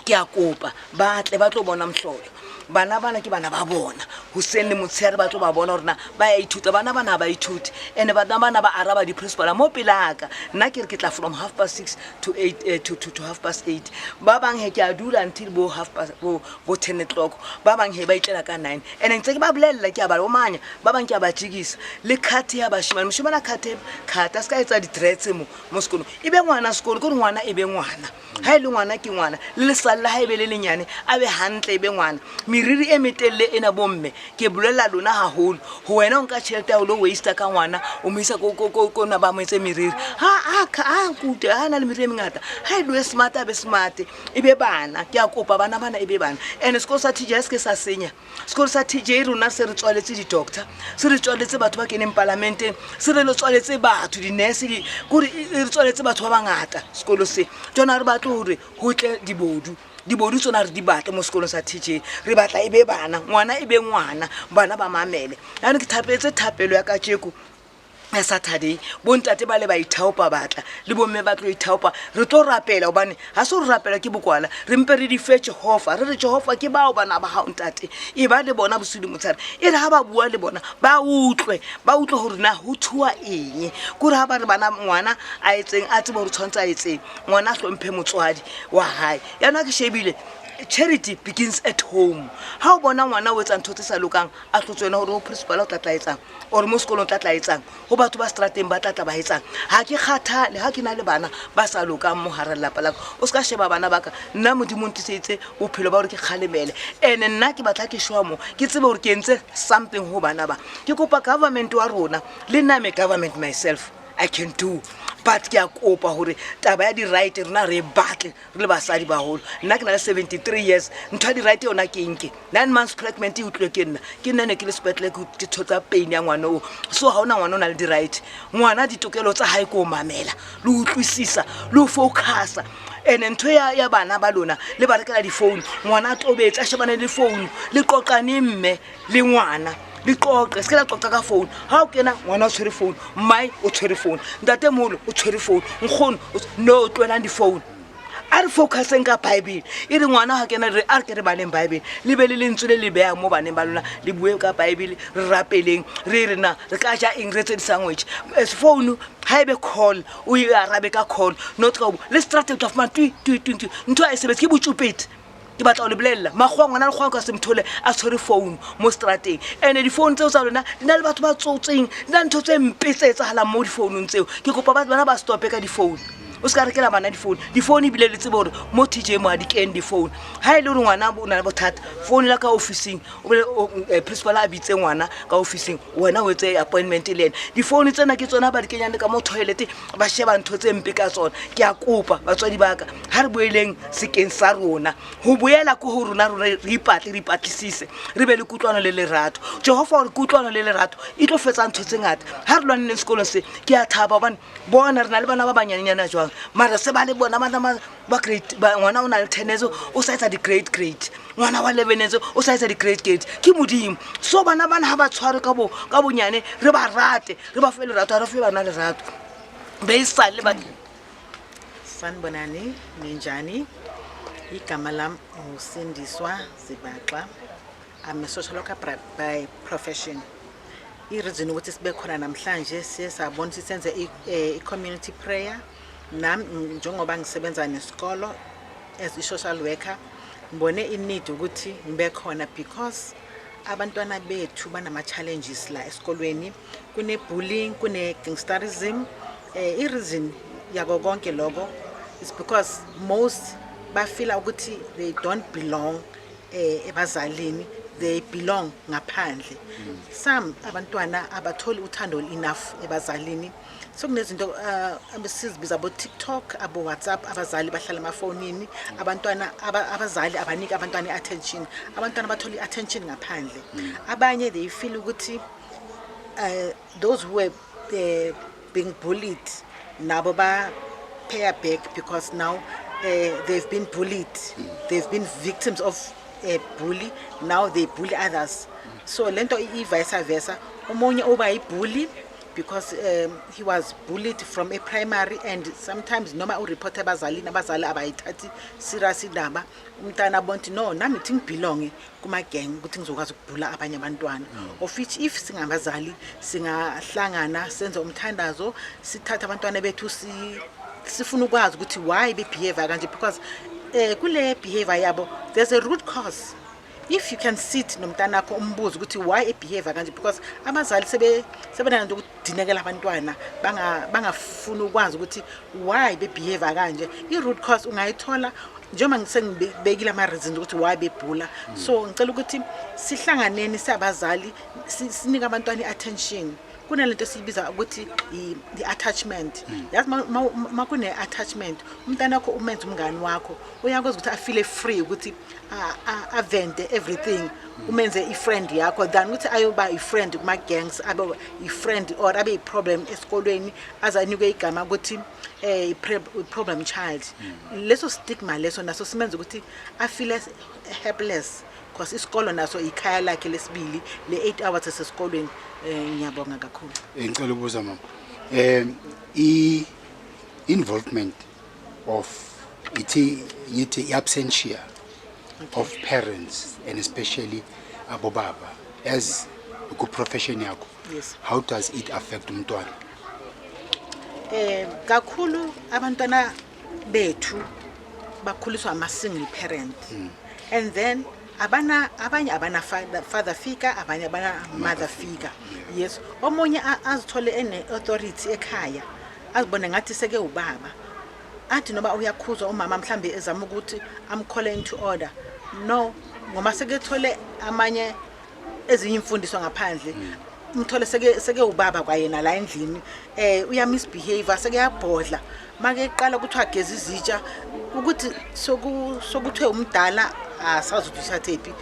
ke a kopa ba tle ba tlo bona mhlolo bana ke bana ba bona ho sene motshare ba tlo ba bona hore na ba ya ithuta bana ba ithuti ene bana ba araba di principal mo pelaka nna ke re ke tla from 6:30 to 8 to 8:30 ba bang he ke a dula until bo 10 o'clock ba bang he ba itlela ka 9 ene ntse ke ba bolella ke a ba omanya ba bang ke a ba tshikisa le cut ya bashimane moshimana cut ska etsa di threats mo sekolo ibe ngwana sekolo ke ngwana ibe ngwana ha ile ngwana ke ngwana le sala ha ibe le lenyane a be hantle ibe ngwana miriri e metelle ena bomme ke bulela lona haholo ho wena o nka tšhelete ya lo waste ka ngwana o mo isa ko na ba mo etse miriri ha kuta ha na le miriri mengata ha ile smart a be smart ibe bana ke a kopa bana ibe bana ene sekolo sa TJ ke sa senya sekolo sa TJ rona se re tswaletse di doctor se re tswaletse batho ba keneng parlamenteng se re lo tswaletse batho di nurse re tswaletse batho ba bangata sekolo se tsona re batlo hore ho tle dibodu tsona re di batla mo sekolong sa TJ re batla ebe bana ngwana ebe ngwana bana ba mamele yana ke thapetse thapelo ya ka tjeko ya Saturday bontate ba le ba ithaopa batla le bomme ba tlo ithaopa re tlo rapela hobane ha se re rapela ke bokwala re mpe re di fe Jehova re Jehova ke bao bana ba ha ntate e ba le bona bosudi motshare e re ha ba bua le bona ba utlwe hore na ho thuwa eng kore ha ba re bana ngwana a etseng a tsebo re tshwantsa etseng ngwana hlomphe motswadi wa hae yana ke shebile charity begins at home. How bona ngwana o etsa ntho tse sa lokang a tlotswena hore o principal o tla tla etsang or mo sekolong tla tla etsang ho batho ba strateng ba tla ba etsang ha ke kgathale ha ke na le bana ba sa lokang mo hara lapa la o ska sheba bana baka nna modimo ntisetse bophelo ba hore ke kgalemele ene nna ke batla ke shwa mo ke tsebe hore ke entse something ho bana ba ke kopa government wa rona le nna me government myself I can do but ke a kopa hore taba ya di right rena re batle re le basadi ba holo nna ke na le 73 years ntho di right yona ke nke 9 months pregnant e utlwe ke nna ne ke le sepetlele ke thotsa pain ya ngwana o so ha ona ngwana o na le di right ngwana ditokelo tsa hae ko mamela le utlwisisa le focusa ene ntho ya bana ba lona le ba rekela di phone ngwana a tobetsa a shebane le phone le qoqane mme le ngwana le qoqe se la qoqa ka phone ha o kena ngwana o tshwere phone mai o tshwere phone ntate molo o tshwere phone nkgono no tloelang di phone a re focuseng ka bible e re ngwana ha kena re a ke re baneng bible le be le lentswe le beya mo baneng ba lona le bue ka bible re rapeleng re rena re ka ja eng re tse sandwich as phone ha ebe call o e arabe ka call not go le strategy of man tu ntho a sebetse ke botšupete ke batla o le bolella magwa ngwana le gwa ka se mthole a tshwere phone mo strateng ene di phone tseo tsa lona di na le batho ba tsotseng di na ntho tse mpetse tsa hala mo di phone tseo ke kopa batho bana ba stope ka di phone o ska rekela bana di phone ibile le tsebe hore mo TJ mo a di ken di phone ha ile re ngwana o na le bothata phone la ka officing o be principal a bitse ngwana ka officing wena o etse appointment le ena di phone tsena ke tsona ba di kenyane ka mo toilet ba sheba ntho tse mpe ka tsona ke a kopa batswadi baka ha re boeleng sekeng sa rona ho boela ko ho rona re ipatlisise re be le kutlwano le lerato Jehova re kutlwano le lerato e tlo fetsa ntho tse ngata ha re lwanne sekolong se ke a thaba bona re na le bana ba banyanyana jwang mara se ba le bona ba grade ba ngwana o na le 10 years o sa etsa di grade ngwana wa 11 years o sa etsa di grade ke modimo so bana ha ba tshware ka bonyane re ba rate re ba fele rato re fe bana le rato be isa le ba Sanibonani ninjani igama lam uSindiswa Zibaxa I'm a social worker by profession ireason ukuthi sibe khona namhlanje siyabona sisenze i-community prayer nami njengoba ngisebenza nesikolo as a social worker ngibone in-need ukuthi ngibe khona because abantwana bethu banama challenges la esikolweni kune bullying kune gangsterism i-reason yako konke lokho is because most bafila ukuthi they don't belong ebazalini they belong ngaphandle some abantwana abatholi uthando enough ebazalini so kunezinto abesizibiza abo TikTok abo WhatsApp abazali bahlala emafonini abantwana abazali abanika abantwana attention abantwana batholi attention ngaphandle abanye they feel ukuthi those who were being bullied nabo ba pay back because now they've been bullied they've been victims of bully now they bully others so lento vice versa omunye oba ibully because he was bullied from a primary and sometimes noma u report abazali abayithathi serious indaba umntana bonti no nami think belong kuma gang ukuthi ngizokwazi ukubhula abanye abantwana of which if singabazali singahlangana senze umthandazo sithatha abantwana bethu sifuna ukwazi ukuthi why be behave kanje because kule behavior yabo there's a root cause if you can sit nomntana akho umbuzo ukuthi why e behavior kanje because abazali sebenana nje ukudinekela abantwana bangafuna ukwazi ukuthi why be behavior kanje I root cause ungayithola njengoba ngisengibekile ama reasons ukuthi why bebhula so ngicela ukuthi sihlanganeni sabazali sinika abantwana attention kunalento sibiza ukuthi i-attachment yazi makune attachment umntana wakho umenza umngani wakho uyakwazi ukuthi afeel free ukuthi avente everything umenze i-friend yakho than ukuthi ayoba i-friend kuma gangs abe i-friend or abe i-problem esikolweni azanikwe igama ukuthi problem child leso stigma leso naso simenza ukuthi afeel helpless because isikolo naso ikhaya lakhe lesibili le 8 hours esesikolweni ngiyabonga kakhulu ngicela ukubuza mama involvement of ithi absentia of parents and especially abobaba as ku profession yakho yes how does it affect umntwana kakhulu abantwana bethu bakhuliswa ama single parent and then abanye abana father figure abanye abana mother figure. Yes, omunye azithole ene authority ekhaya azibone ngathi seke ubaba athi noba uyakhuzwa umama mhlambe ezama ukuthi amkhole into order. No, ngoma sekethole amanye ezinye imfundiso ngaphandle umthole seke ubaba kwayena la endlini uya misbehave sekuyabhodla make eqala ukuthi ageza izitsha ukuthi sokuthwe umdala asazi ukuthi usathephi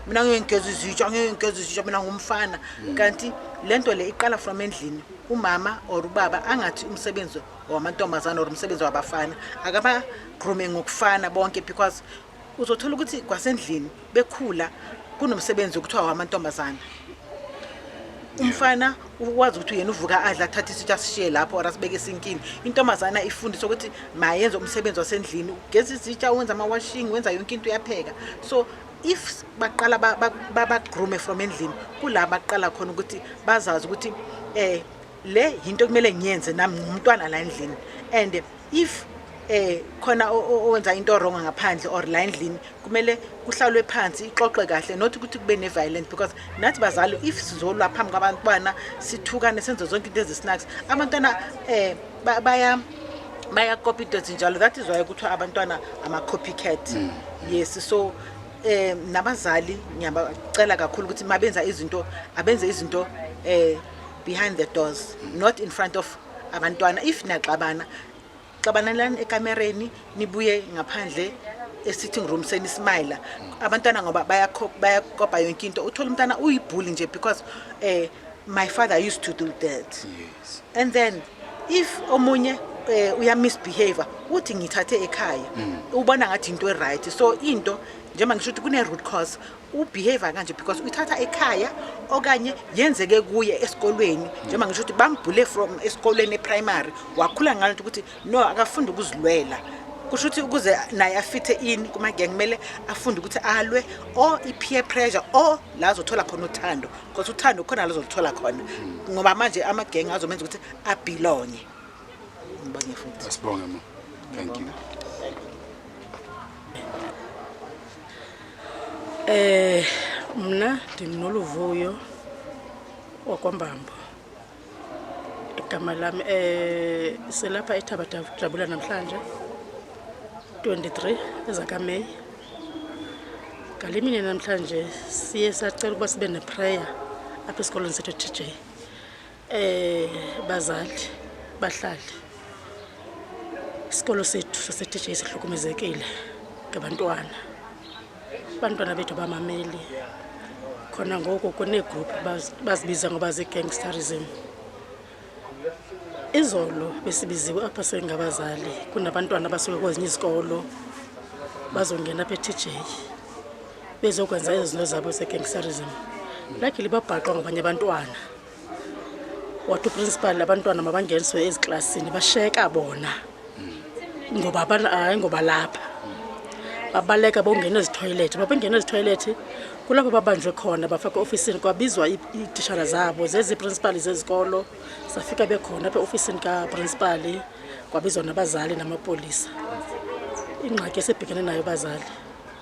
mina ngiyengeza izitsha mina ngumfana kanti lento le iqala from endlini umama or ubaba angathi umsebenzi wamantombazana or umsebenzi wabafana akaba grooming ngokufana bonke because uzothola ukuthi kwasendlini bekhula kunomsebenzi ukuthiwa wamantombazana umfana ukwazi ukuthi yena uvuka adla athatha isitsha asishiye lapho or asibeke esinkini intombazana ifundiswa ukuthi mayenze umsebenzi wasendlini ugeza izitsha wenza ama-washing wenza yonke into uyapheka so if baqala bagroome from endlini kula baqala khona ukuthi bazazi ukuthi le into kumele ngiyenze nami ngumntwana la endlini and if khona owenza into wrong ngaphandle or la endlini kumele kuhlalwe phansi ixoxe kahle not ukuthi kube ne violence because nathi bazali if sizolwa phambi kwabantwana sithukane senze zonke into ezisinaks abantwana baya copy into njalo that is why kuthiwa abantwana ama copycat yes so nabazali ngiyabacela kakhulu ukuthi mabenza izinto abenze izinto behind the doors not in front of abantwana if naxabana xabanelani ekamereni nibuye ngaphandle sitting room senismile abantwana ngoba bayakopa yonke into uthola umntana uyibhuli nje because my father used to do that yes. And then if omunye uya misbehave uthi ngithathe ekhaya ubona ngathi into right so into njengoba ngisho ukuthi kune root cause ubehave kanje because uyithatha ekhaya okanye yenzeke kuye esikolweni njengoba ngisho ukuthi bambhule from esikolweni eprimary wakhula ngalo ukuthi no akafunda ukuzilwela kusho ukuthi ukuze naye afithe in kuma gang kumele afunde ukuthi alwe or i-peer pressure or la azothola khona uthando because uthando khona la azothola khona ngoba manje ama-gang azomenza ukuthi abelonge. Ngibonge futhi. Asibonge ma. Thank you. Mna ndinoluvuyo wakwambambo igama lami selapha eThabathabula namhlanje 23 ezakaMeyi ngalimini namhlanje siye sacela ukuba sibe neprayer apha esikolweni sethu TJ bazali bahlali isikolo sethu sase-TJ sihlukumezekile ngabantwana abantwana bethu bamameli khona ngoku kunegroup bazibiza ngoba zigangsterism izolo besibiziwe apha sengabazali kunabantwana basuke kwezinye izikolo bazongena apha eTJ bezokwenza izinto zabo zegangsterism luckily babhaqwa ngabanye abantwana wathi uprincipal abantwana mabangeniswe eziklasini basheka bona ngoba lapha babaleka bongena ezitoilet babengena ezitoilet kulapho babanjwe khona bafaka ofisini kwabizwa itishara zabo zezi principal zezikolo safika bekhona apha ofisini ka principal kwabizwa nabazali namapolisa ingxaki esebhekene nayo bazali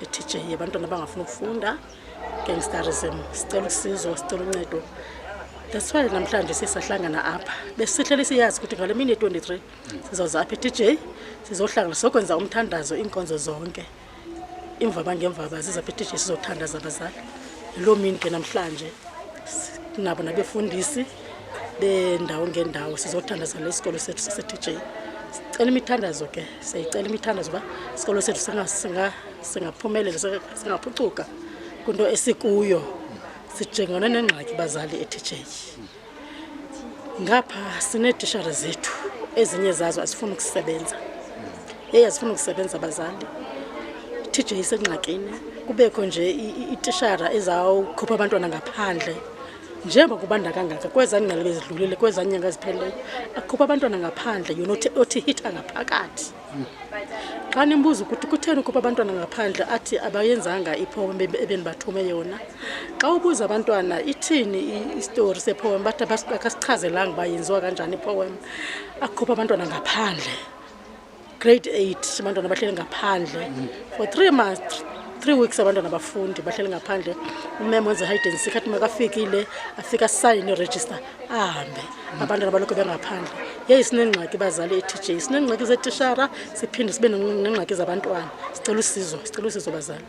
eTJ abantwana bangafuna ukufunda gangsterism sicela usizo sicela uncedo. That's why namhlanje sisahlangana apha besihlele siyazi ukuthi ngale mini 23 sizoza apha eTJ sizohlangana sokwenza umthandazo inkonzo zonke imvaba ngemvaba sizapha eTJ sizothandaza abazali lo mini ke namhlanje nabo nabefundisi bendawo ngendawo sizothandaza lesikolo sethu sase-TJ sicela imithandazo ke siyicela imithandazo ba isikolo sethu singaphumelela singaphucuka kunto esikuyo sijengana nengxaki bazali eTJ ngapha sinetishara zethu ezinye zazo asifuna ukusebenza asifuna ukusebenza bazali TJ isengxakini kubekho nje itishara ezawukhupha abantwana ngaphandle njengoba kubanda kangaka kwezanyanga bezidlulile kwezanyanga zipheleyo akhupha abantwana ngaphandle yona othi hita ngaphakathi xa nimbuza ukuthi kutheni ukuba abantwana ngaphandle athi abayenzanga ipoem ebenibathume yona xa ubuza abantwana ithini istory sepoem bathi akasichazelanga bayenziwa kanjani ipoem akhupha abantwana ngaphandle grade 8 abantwana bahleli ngaphandle for 3 3 weeks abantwana abafundi bahleli ngaphandle umeme wenze hide and seek athi makafikile afika sign register ahambe abantwana balokho bengaphandle sinengxaki bazali e-TJ sinengxaki zetishara siphinde sibe nengxaki zabantwana sicela usizo bazali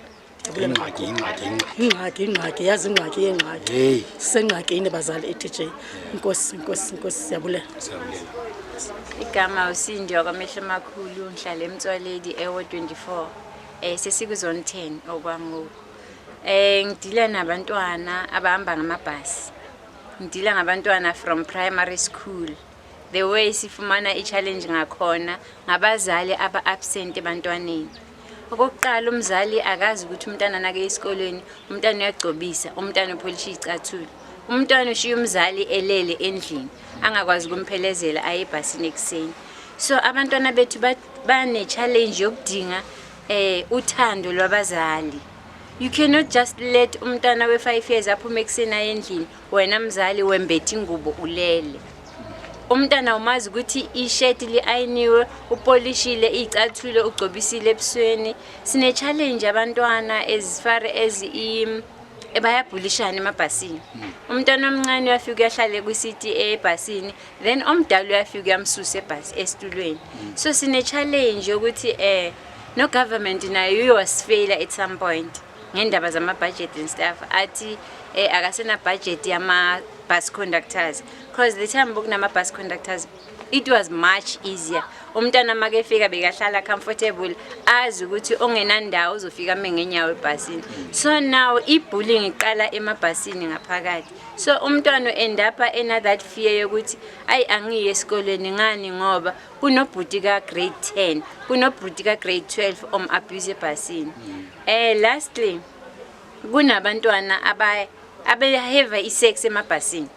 ingxaki yazi ingxaki yengxaki sisengxakini bazali e-TJ inkosi siyabulela igama uSindi wakwamehlo amakhulu ngihlala eMtswaledi eWard 24 sesikuzone 10 okwangu ngidila nabantwana abahamba ngamabhasi ngidila ngabantwana from primary school the way sifumana i-challenge ngakhona ngabazali aba-absent ebantwaneni okokuqala umzali akazi ukuthi umntana nake esikolweni umntana uyagcobisa umntana upholisha icathulo umntwana ushiya umzali elele endlini angakwazi ukumphelezela aye ebhasini ekuseni so abantwana bethu bane challenge yokudinga uthando lwabazali. You cannot just let umntana we5 years aphume ekuseni aye endlini wena mzali wembethe ingubo ulele. Umntana umazi ukuthi i-shirt li-ayiniwe upolishile icathulo ugcobisile ebusweni. Sine challenge abantwana as far as bayabhulishana emabhasini. Umntwana omncane uyafika uyahlale kwisiti ebhasini then omdala uyafika uyamsusa ebhasi esitulweni. So sine challenge ukuthi no government nayo uyosifela at some point ngendaba zama budget and stuff athi akasena budget yama bus conductors because the time bokunama bus conductors it was much easier. Umntana make efika bekahlala comfortable azi ukuthi ongenandawo uzofika mengenyawo ebhasini. So now ibullying iqala emabhasini ngaphakathi. So umntwana end up that fear yokuthi ayi angiye esikoleni ngani ngoba kunobhuti ka grade 10 kunobhuti ka grade 12 abuse ebhasini. Lastly kunabantwana abaheva isex emabhasini.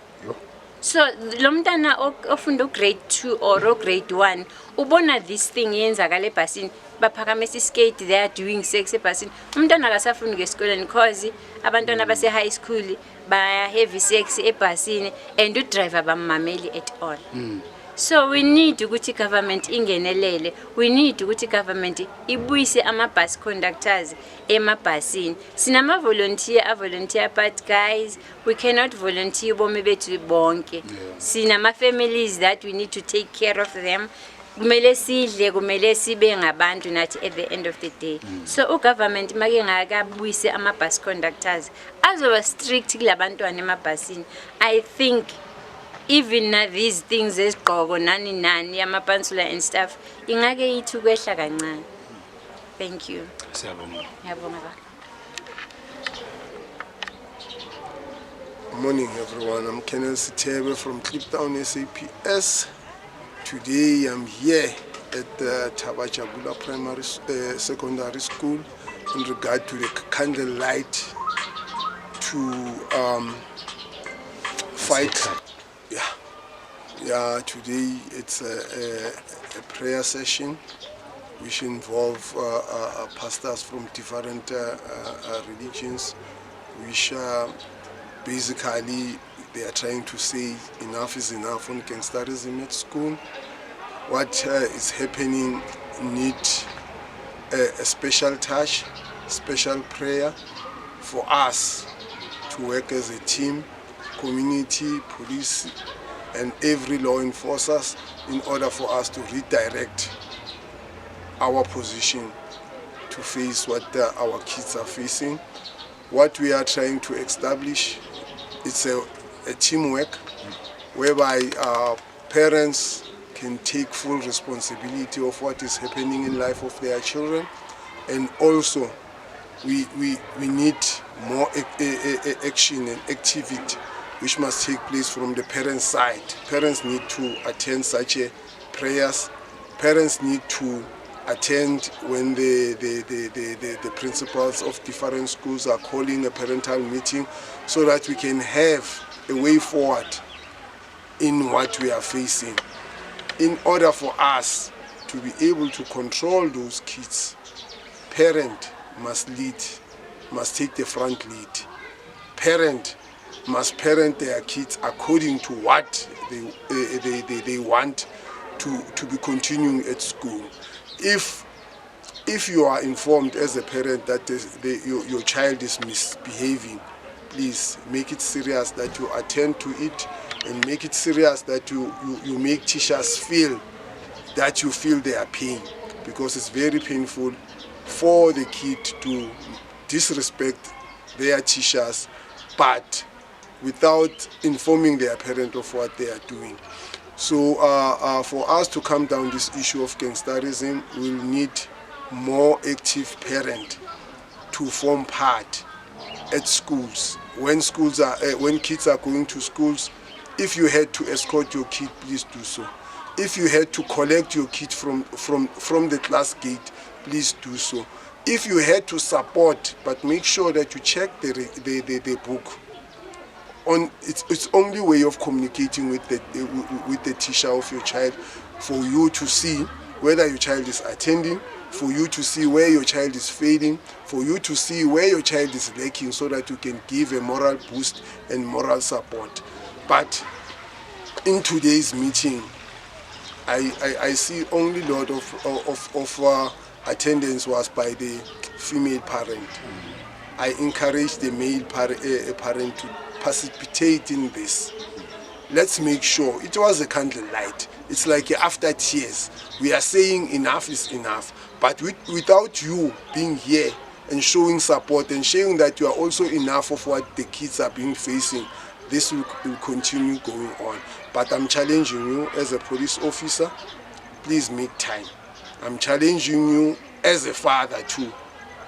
So lo mntana ofunda grade 2 or grade 1 ubona this thing yenzakala ebhasini baphakamisa iskate they are doing sex ebhasini. Umntana akasafuni ngesikoleni because abantwana base high school baya heavy sex ebhasini and u driver bamameli at all. So we need ukuthi government ingenelele. We need ukuthi government ibuyise ama bus conductors emabhasini. Sinama volunteer but guys we cannot volunteer bomi bethu bonke. Sinama families that we need to take care of them. Kumele sidle kumele sibe ngabantu nathi at the end of the day. So government make ngakabuyise ama bus conductors azoba strict kulabantwana emabhasini. I think even these things ezigqoko nani yamapansula and stuff ingake yithi kwehla kancane. Thank you. Ngiyabonga. Morning everyone, I'm Kenneth Sitebe from Kliptown SAPS. Today I'm here at the Thaba Jabula Primary Secondary School in regard to the candlelight to fight. Yeah, today it's a prayer session which involve pastors from different religions, which basically they are trying to say enough is enough on gangsterism at school. What is happening need a special touch, special prayer for us to work as a team, community, police, and every law enforcers in order for us to redirect our position to face what our kids are facing. What we are trying to establish is a teamwork whereby parents can take full responsibility of what is happening in life of their children, and also we need more action and activity which must take place from the parents' side. Parents need to attend such prayers. Parents need to attend when the principals of different schools are calling a parental meeting so that we can have a way forward in what we are facing. In order for us to be able to control those kids, parent must lead, must take the front lead. Parent must parent their kids according to what they want to be continuing at school. If if you are informed as a parent that your child is misbehaving, please make it serious that you attend to it, and make it serious that you make teachers feel that you feel their pain, because it's very painful for the kid to disrespect their teachers, but without informing their parent of what they are doing. So for us to come down this issue of gangsterism, we'll need more active parent to form part at schools. When kids are going to schools, if you had to escort your kid, please do so. If you had to collect your kid from the class gate, please do so. If you had to support, but make sure that you check the book. It's only way of communicating with the teacher of your child, for you to see whether your child is attending, for you to see where your child is failing, for you to see where your child is lacking, so that you can give a moral boost and moral support. But in today's meeting, I see only lot of attendance was by the female parent. I encourage the male parent to participate in this. Let's make sure. It was a candlelight. It's like after tears. We are saying enough is enough. But without you being here and showing support and showing that you are also enough of what the kids are being facing, this will continue going on. But I'm challenging you as a police officer, please make time. I'm challenging you as a father too.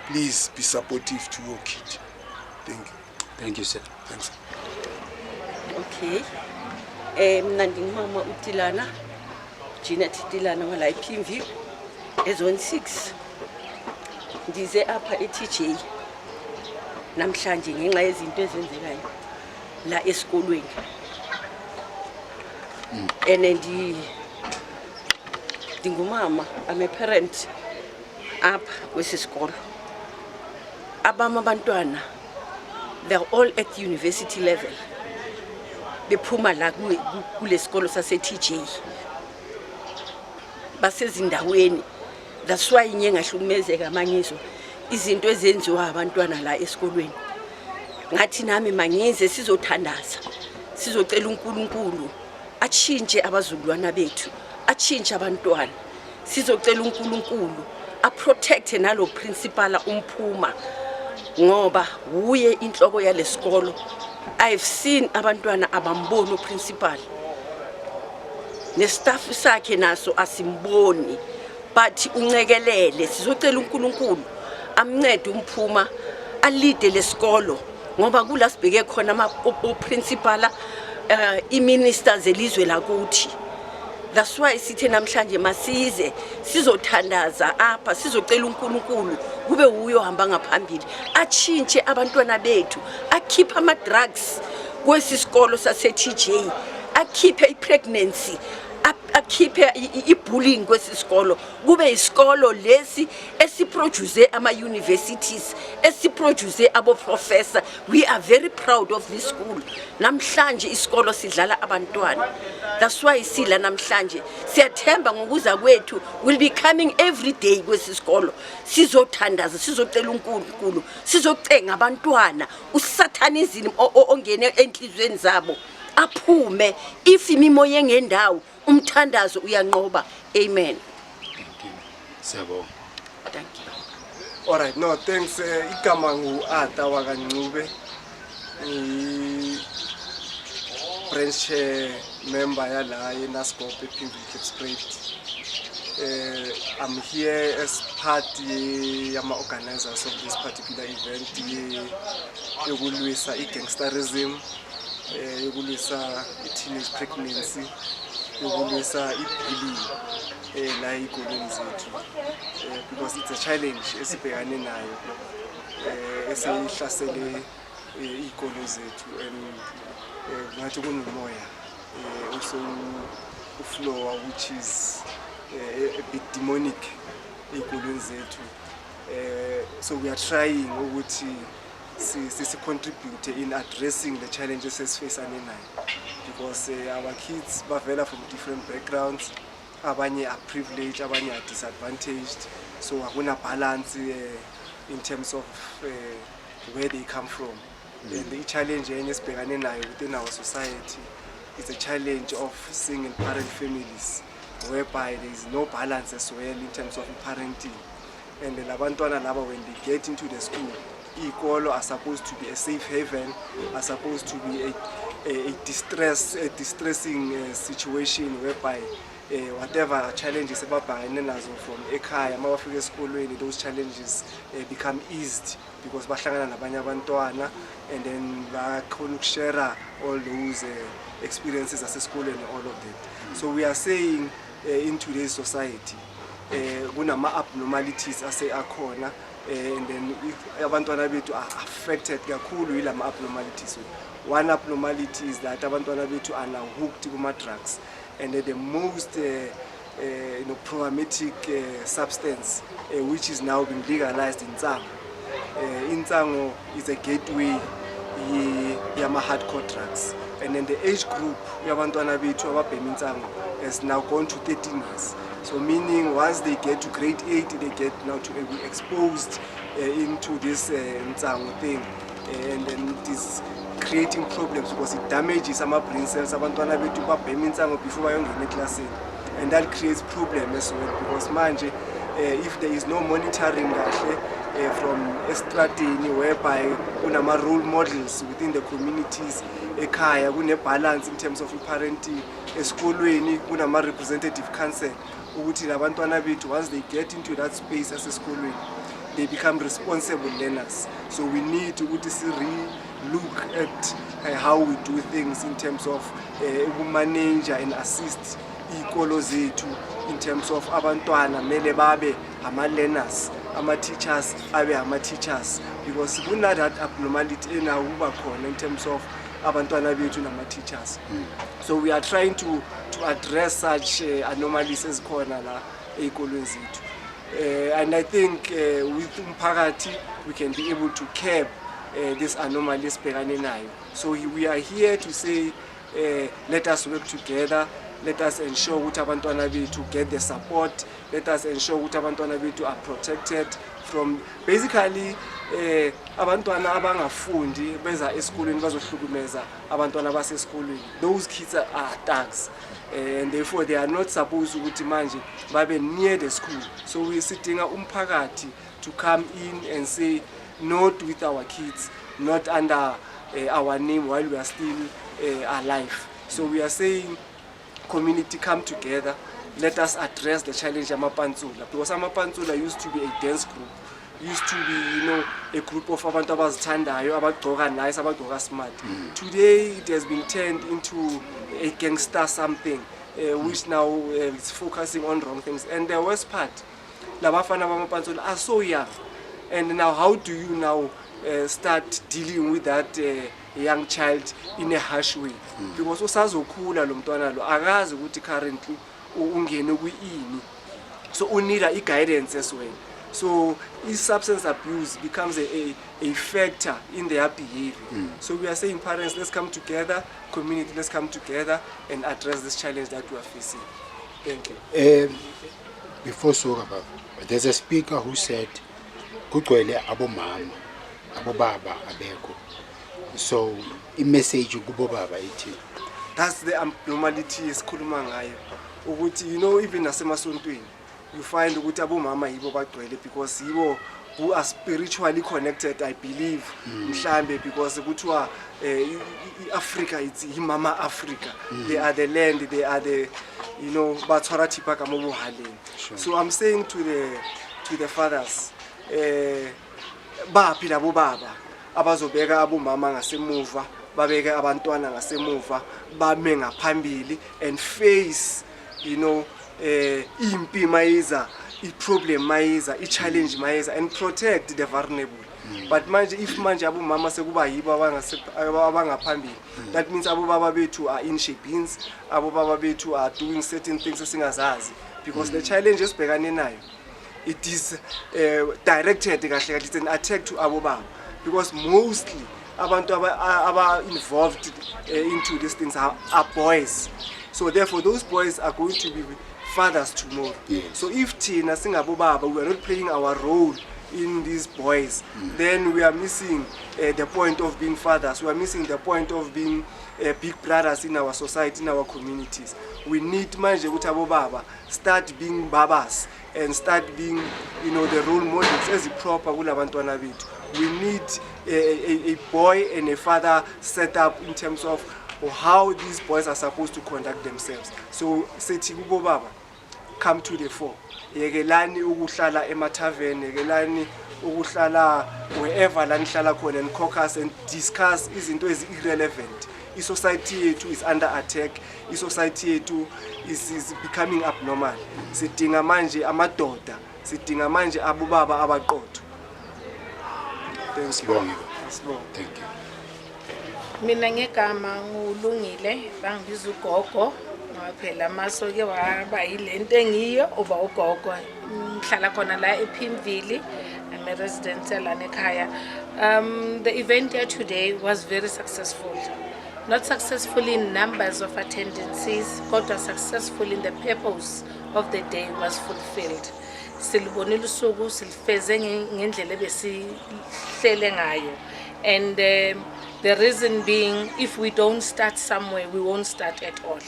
Please be supportive to your kid. Thank you. Thank you, sir. Thanks. Okay. Mna ndingumama uTilana, Jeanette Tilana wala iPMV, ezone 6. Ndize apha eTJ namhlanje ngenxa yezinto ezenzekayo la esikolweni. Ndingumama, I'm a parent apha kwesisikolo. Abama abantwana, they're all at university level. Bephuma la kule sikolo sase TJ. Basezindaweni. That's why inye ngahlukumezeka amanyizo izinto ezenziwa abantwana la esikolweni. Ngathi nami mangize sizothandaza. Sizocela uNkulunkulu achinje abazulwana bethu, achinje abantwana. Sizocela uNkulunkulu a-protect nalo principal umphuma, ngoba uye inhloko yalesikolo. I've seen abantwana abamboni principal. Nestaff sakhe naso asimboni, but uncekelele. Sizocela uNkulunkulu amncede umphuma alide lesikolo, ngoba kula sibheke khona ama principal i-ministers elizwe lakuthi. That's why sithe namhlanje masize sizothandaza apha, sizocela uNkulunkulu kube uyo hamba ngaphambili achinje abantwana bethu, akhipha ama drugs kwesisikolo sase TJ, akhiphe ipregnancy, akhiphe ibullying kwesisikolo, kube isikolo lesi esiproduce ama universities, esiproduce abo professor. We are very proud of this school. Namhlanje isikolo sidlala abantwana. That's why sila namhlanje siyathemba ngokuza kwethu will be coming every day kwesisikolo. Sizothandaza, sizocela uNkulunkulu, sizocenga abantwana usathanism ongene enhlizweni zabo aphume. If imimoya engendawo umthandazo uyanqoba. Amen. Thank you. Siyabonga. Thank you. All right, no, thanks. Igama ngu-Ada Wakancube, branch member yala yeNASGOP ePimville Klipspruit. I'm here as part of organizers of this particular event. Yokulwisa igangsterism, yokulwisa teenage pregnancy, yokulwisa ibullying la ey'koleni zethu, because it's a challenge esibhekane nayo esihlasele iy'kolo zethu, and ngathi kunomoya also uflow which is a bit demonic ey'koleni zethu. So we are trying ukuthi contribute in addressing the challenges esifacane nayo, because our kids bavela from different backgrounds, abanye are privileged, abanye are disadvantaged. So akuna balance in terms of where they come from. And the challenge within our society is a challenge of single parent families, whereby there is no balance as well in terms of parenting. And the labantwana laba, when they get into the school, ikolo are supposed to be a safe haven, are supposed to be a distressing situation whereby whatever challenges ababhekene nazo from ekhaya mabafika esikolweni, those challenges become eased because bahlangana nabanye abantwana and then bakhona ukushare all those experiences asesikolweni, all of that. So we are saying in today's society kunama abnormalities akhona, and then abantwana bethu are affected kakhulu yilama abnormalities. One abnormality is that abantwana bethu are now hooked kuma drugs, and the most problematic substance which is now being legalized in Nsango. Nsango is a gateway yama hardcore drugs, and then the age group yabantwana bethu ababhema Nsango has now gone to 13 years. So meaning once they get to grade 8, they get now to be exposed into this Nsango thing, and then it is creating problems because it damages some brain cells abantwana bethu babhema Nsango before bayongena eclassini, and that creates problems as well because manje if there is no monitoring from estradini whereby kunama role models within the communities ekhaya, kune balance in terms of parenting, esikolweni kunama representative council ukuthi labantwana bethu once they get into that space asesikolweni they become responsible learners. So we need to look at how we do things in terms of manage and assist ikolo zethu in terms of abantwana mele babe ama-learners, ama-teachers abe ama-teachers, because kuna that abnormality enawuba khona in terms of abantwana bethu nama-teachers. So we are trying to address such anomalies ezikhona la ey'kolweni zethu. And I think with umphakathi we can be able to curb this anomaly esibhekane nayo. So we are here to say let us work together, let us ensure ukuthi abantwana bethu get the support, let us ensure ukuthi abantwana bethu are protected from basically abantwana abangafundi beza esikolweni bazohlukumeza abantwana basesikolweni. Those kids are thugs, and therefore they are not supposed ukuthi manje babe near the school. So we sidinga umphakathi to come in and say not with our kids, not under our name while we are still alive. So we are saying community come together, let us address the challenge of Amapantsula, because Amapantsula used to be a dance group, used to be a group of abantu abazithandayo, abagqoka nice, abagqoka smart. Today it has been turned into a gangster something which now is focusing on wrong things. And the worst part, labafana bamapantsula are so young, and now how do you now start dealing with that young child in a harsh way? Because usazokhula lo mntwana lo akazi ukuthi currently ungene kuyini, so unida i-guidance as well. So substance abuse becomes a factor in their behavior. So we are saying parents, let's come together, community, let's come together and address this challenge that we are facing. Thank you. Before Soraba, there's a speaker who said kugcwele abomama abobaba abekho. So i-message kubo baba ithi that's the abnormality esikhuluma ngayo ukuthi even nasemasontweni you find ukuthi abomama yibo bagcwele because yibo who are spiritually connected, I believe, mhlambe, because kuthiwa Africa, it's imama Africa. They are the land, they are the bathwara thipa ka mo bohaleng. So I'm saying to the fathers, baphi labo baba abazobeka abomama ngasemuva, babeke abantwana ngasemuva, bame ngaphambili and face impi mayiza, i-problem mayiza, i-challenge mayiza, and protect the vulnerable. But manje if manje abomama sekuba yibo abangaphambili, that means abobaba bethu are in shapings, abobaba bethu are doing certain things esingazazi, because the challenge esibhekane nayo, it is directed kahle kahle, it's an attack to abobaba, because mostly abantu aba involved into these things are boys. So therefore those boys are going to be fathers tomorrow. So if Tina Singabo Baba, we are not playing our role in these boys, then we are missing the point of being fathers. We are missing the point of being big brothers in our society, in our communities. We need manje utabo baba start being babas and start being, you know, the role models as proper kulabantwana bethu. We need a boy and a father set up in terms of how these boys are supposed to conduct themselves. So sethi kubo baba, come to the fore. Yekelani ukuhlala ematavern, yekelani ukuhlala wherever la nihlala khona and caucus and discuss izinto irrelevant. I-society yethu is under attack. I-society yethu is becoming abnormal. Sidinga manje amadoda, sidinga manje abobaba abaqotho. Thank you. Thank you. Mina ngegama ngulungile bangibiza ugogo ngoba phela masoke waba yilento engiyo uba ugogo ngihlala khona la ePimville. I'm a resident la ekhaya. The event here today was very successful. Not successful in numbers of attendances, but was successful in the purpose of the day was fulfilled. Silibonile usuku silifeze ngendlela ebesihlele ngayo. And the reason being, if we don't start somewhere, we won't start at all.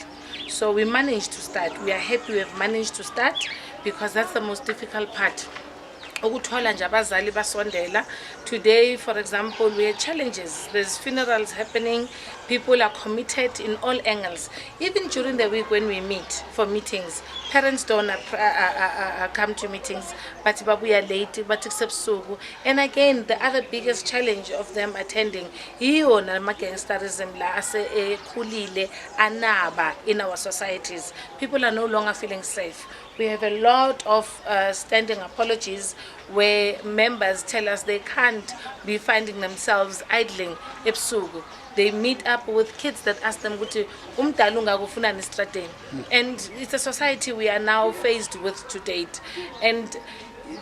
So we managed to start. We are happy we have managed to start because that's the most difficult part. Today, for example, we have challenges. There's funerals happening. People are committed in all angles. Even during the week when we meet for meetings, parents don't come to meetings, but we are late, but except so. And again, the other biggest challenge of them attending, gangsterism in our societies. People are no longer feeling safe. We have a lot of standing apologies where members tell us they can't be finding themselves idling ebusuku. They meet up with kids that ask them, and it's a society we are now faced with to date. And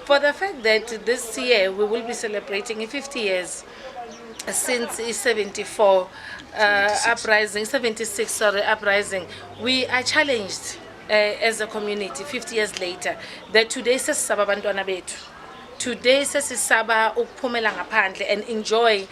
for the fact that this year we will be celebrating 50 years since 74 uprising, 76 uprising, we are challenged as a community 50 years later that today sesisaba abantwana bethu, today sesisaba ukuphumela ngaphandle and enjoy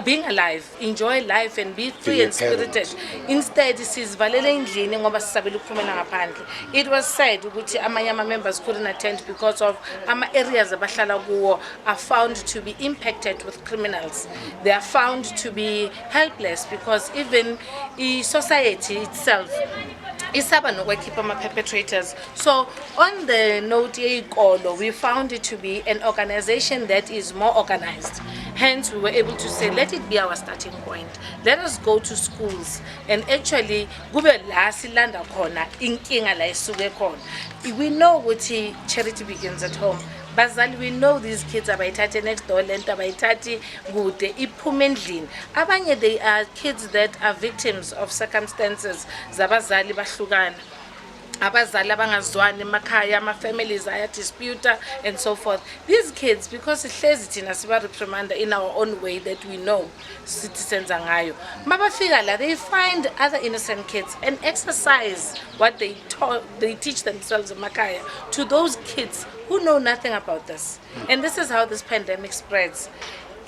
being alive, enjoy life and be free and spirited. Instead, sizivalele endlini ngoba sisabela ukuphumela ngaphandle. It was said ukuthi amanye members couldn't attend because of ama areas abahlala kuwo are found to be impacted with criminals. They are found to be helpless because even society itself isaba nokwekhipha ama-perpetrators. So on the note we found it to be an organization that is more organized. Hence we were able to say, let it be our starting point. Let us go to schools and actually kube la silanda khona inkinga la isuke khona. We know ukuthi charity begins at home. Bazali, we know these kids abayithathe next door lento abayithathi kude iphume endlini. Abanye they are kids that are victims of circumstances zabazali bahlukana. Abazali abangazwani emakhaya, ama-families dispute and so forth. These kids, because ihlezi thina siba reprimanda in our own way that we know citizens ngayo, mabafika la they find other innocent kids and exercise what they teach themselves emakhaya to those kids who know nothing about this. And this is how this pandemic spreads.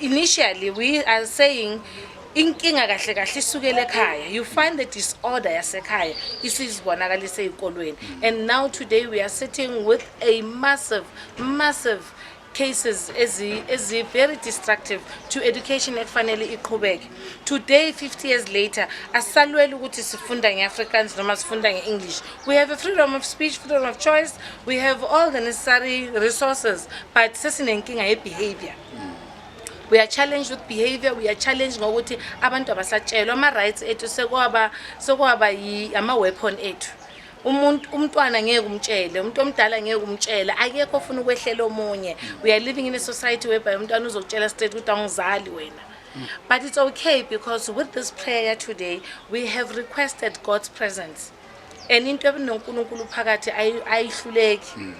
Initially, we are saying inkinga kahle kahle isukele ekhaya. You find the disorder yasekhaya isizibonakalise ezikolweni. And now today we are sitting with a massive cases as very destructive to education ekufanele iqhubeke. Today 50 years later asalwela ukuthi sifunda ngeAfrikaans noma sifunda ngeEnglish. We have a freedom of speech, freedom of choice. We have all the necessary resources, but sesinenkinga yebehavior. We are challenged with behavior. We are challenged ngokuthi abantu abasatshelwa ama rights ethu sekwaba ama weapon ethu. Umntwana ngeke umtshele, umuntu omdala ngeke umtshela, akekho ofuna ukwehlela omunye. We are living in a society whereby umntwana uzokutshela straight ukuthi angizali wena. But it's okay because with this prayer today we have requested God's presence. And into enonkulunkulu phakathi ayihluleki.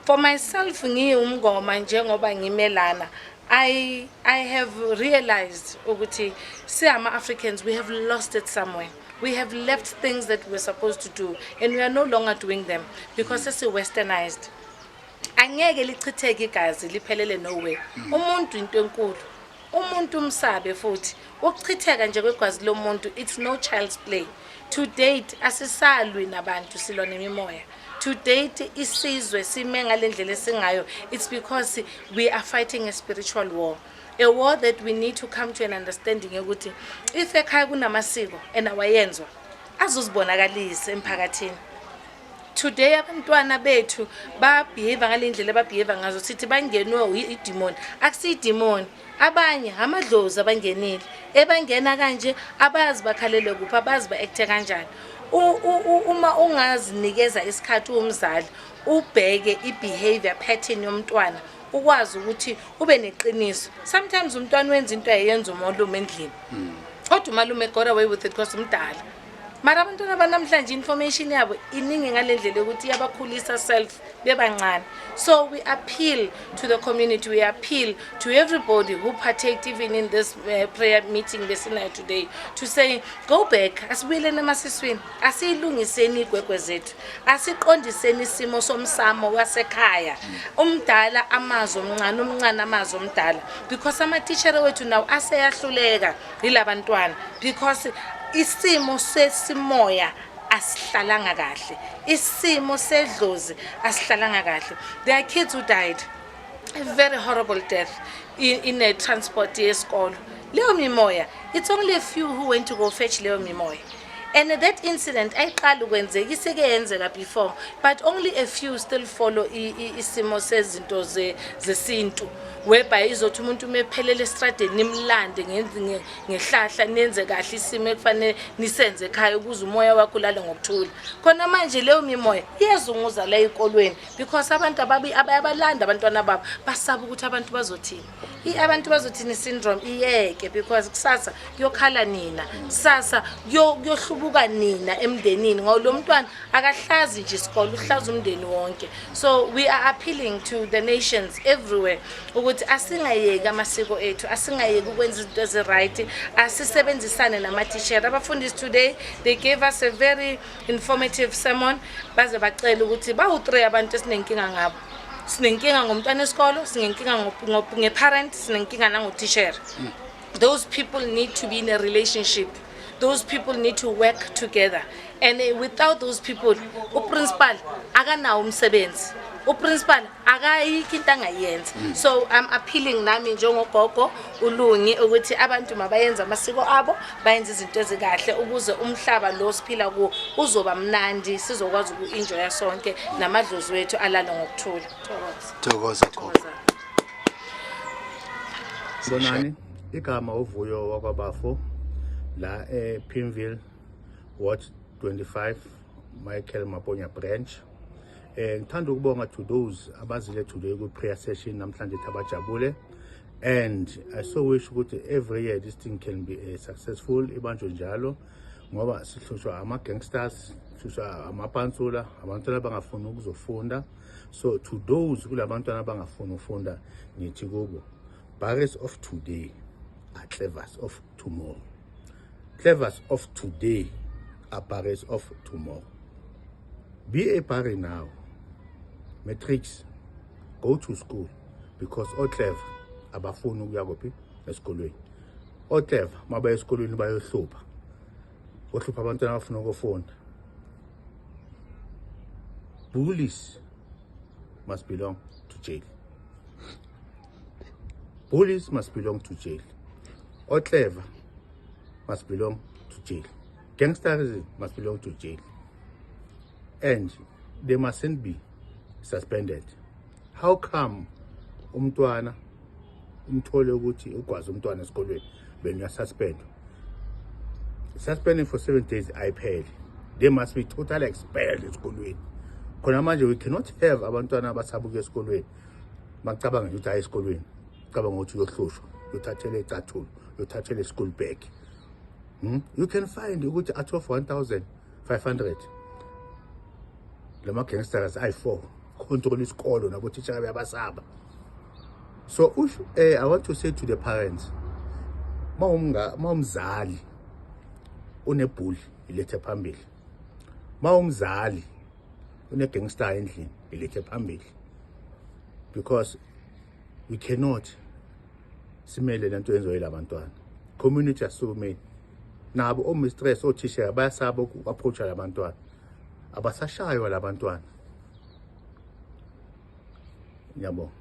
For myself ngiyumngoma njengoba ngimelana, I have realized ukuthi Africans, we have lost it somewhere. We have left things that we're supposed to do, and we are no longer doing them because it's westernized. Angeke lichitheke igazi liphelele nowhere. Umuntu into enkulu. Umuntu umsabe futhi. Ukuchitheka nje kwegazi lomuntu, it's no child's play. To date asisalwi nabantu silwa nemimoya. To date isizwe sime ngalendlela esingayo, it's because we are fighting a spiritual war. A war that we need to come to an understanding ukuthi if ekhaya kunamasiko and awayenzwa azozibonakalisa emphakathini. Today abantwana bethu ba behave ngalendlela ba behave ngazo sithi bangenwe idemon. Akusi demon. Abanye amadlozi abangenile. Ebangena kanje abazi bakhalele kuphi, abazi ba act kanjani. Uma ungazinikeza isikhathi umzali ubheke ibehavior pattern yomntwana ukwazi ukuthi ube neqiniso. Sometimes umntwana wenza into ayenza umalume endlini. Kodwa umalume got away with it because umdala. Mara abantwana banamhlanje information yabo iningi ngalendlela ukuthi yabakhulisa self bebancane. So we appeal to the community, we appeal to everybody who partaked even in this prayer meeting besinayo today to say go back, asibuyele emasiswini, asilungiseni igwegwe zethu, asiqondiseni isimo somsamo wasekhaya. Umdala amazo omncane, umncane amazo omdala, because ama teacher wethu now aseyahluleka yilabantwana because isimo sesimoya asihlalanga kahle, isimo sedlozi asihlalanga kahle. There are kids who died a very horrible death in a transport yesikolo. Leo mimoya, it's only a few who went to go fetch Leo mimoya. And that incident ayiqala ukwenzeka iseke yenzeka before, but only a few still follow isimo sezinto zesintu, whereby izothi umuntu mephelele estradeni nimlande ngehlahla nenze kahle isimo ekufanele nisenze ekhaya ukuze umoya wakho ulale ngokuthula. Khona manje leyo mimoya iyezunguza la ezikolweni because abantu abalanda abantwana babo basaba ukuthi abantu bazothini. Abantu bazothini syndrome iyeke because kusasa kuyokhala nina, kusasa kuyohlubuka nina emndenini ngoba lo mntwana akahlazi nje isikole uhlaza umndeni wonke. So we are appealing to the nations everywhere ukuthi asingayeki amasiko ethu, asingayeki ukwenza izinto ezi-right, asisebenzisane nama-teacher. Abafundisi today they gave us a very informative sermon. Baze bacela ukuthi bawu-3 abantu esinenkinga ngabo. Sinenkinga ngomntwana esikolo, sinenkinga ngeparent, sinenkinga nango-teacher. Those people need to be in a relationship. Those people need to work together. And without those people, uprincipal akanawo umsebenzi. Uprincipal akayikho into angayenza. So I'm appealing nami njengogogo uLungi ukuthi abantu mabayenza amasiko abo, bayenza izinto ezikahle ukuze umhlaba lo siphila kuwo uzoba mnandi, sizokwazi uku-enjoy sonke namadlozi wethu alala ngokuthula. Thokoza. Bonani, igama uVuyo wakwabafo la Pimville Ward 25 Michael Maponya branch. Ngithanda ukubonga to those abazile today ku prayer session namhlanje tabajabule, and I so wish ukuthi every year this thing can be successful ibanjwe njalo ngoba sihlushwa ama gangsters, sihlushwa amapantsula, abantwana abangafuni ukuzofunda. So to those kulabantwana abangafuni ukufunda ngithi kubo, barriers of today are clevers of tomorrow. Clevers of today are barriers of tomorrow. Be a barrier now. Matrix, go to school because all clever abafuni ukuya kuphi esikolweni. All clever mabaya esikolweni bayohlupha. Ohlupha abantwana abafuna ukufunda. Bullies must belong to jail. Bullies must belong to jail. All clever must belong to jail. Gangsterism must belong to jail. And they mustn't be suspended. How come umntwana umthole ukuthi ukwazi umntwana esikolweni benya suspend? Suspending for 7 days iPad. They must be totally expelled esikolweni. Khona manje we cannot have abantwana abasabuka esikolweni bacabanga ukuthi ayi esikolweni, cabanga ukuthi uyohlushwa, uthathele icathulo, uthathele school bag. You can find ukuthi at of 1,500 lama gangsters I4 control isikolo nabo teacher bayabasaba. So if I want to say to the parents, mawumzali unebhuli ilethe phambili. Umzali une-gangster endlini ilethe phambili. Because we cannot simele lento yenziwe yilabantwana. Community asukume nabo omistress othisha bayasaba uku-approacha labantwana. Abasashaywa labantwana. Ngiyabonga.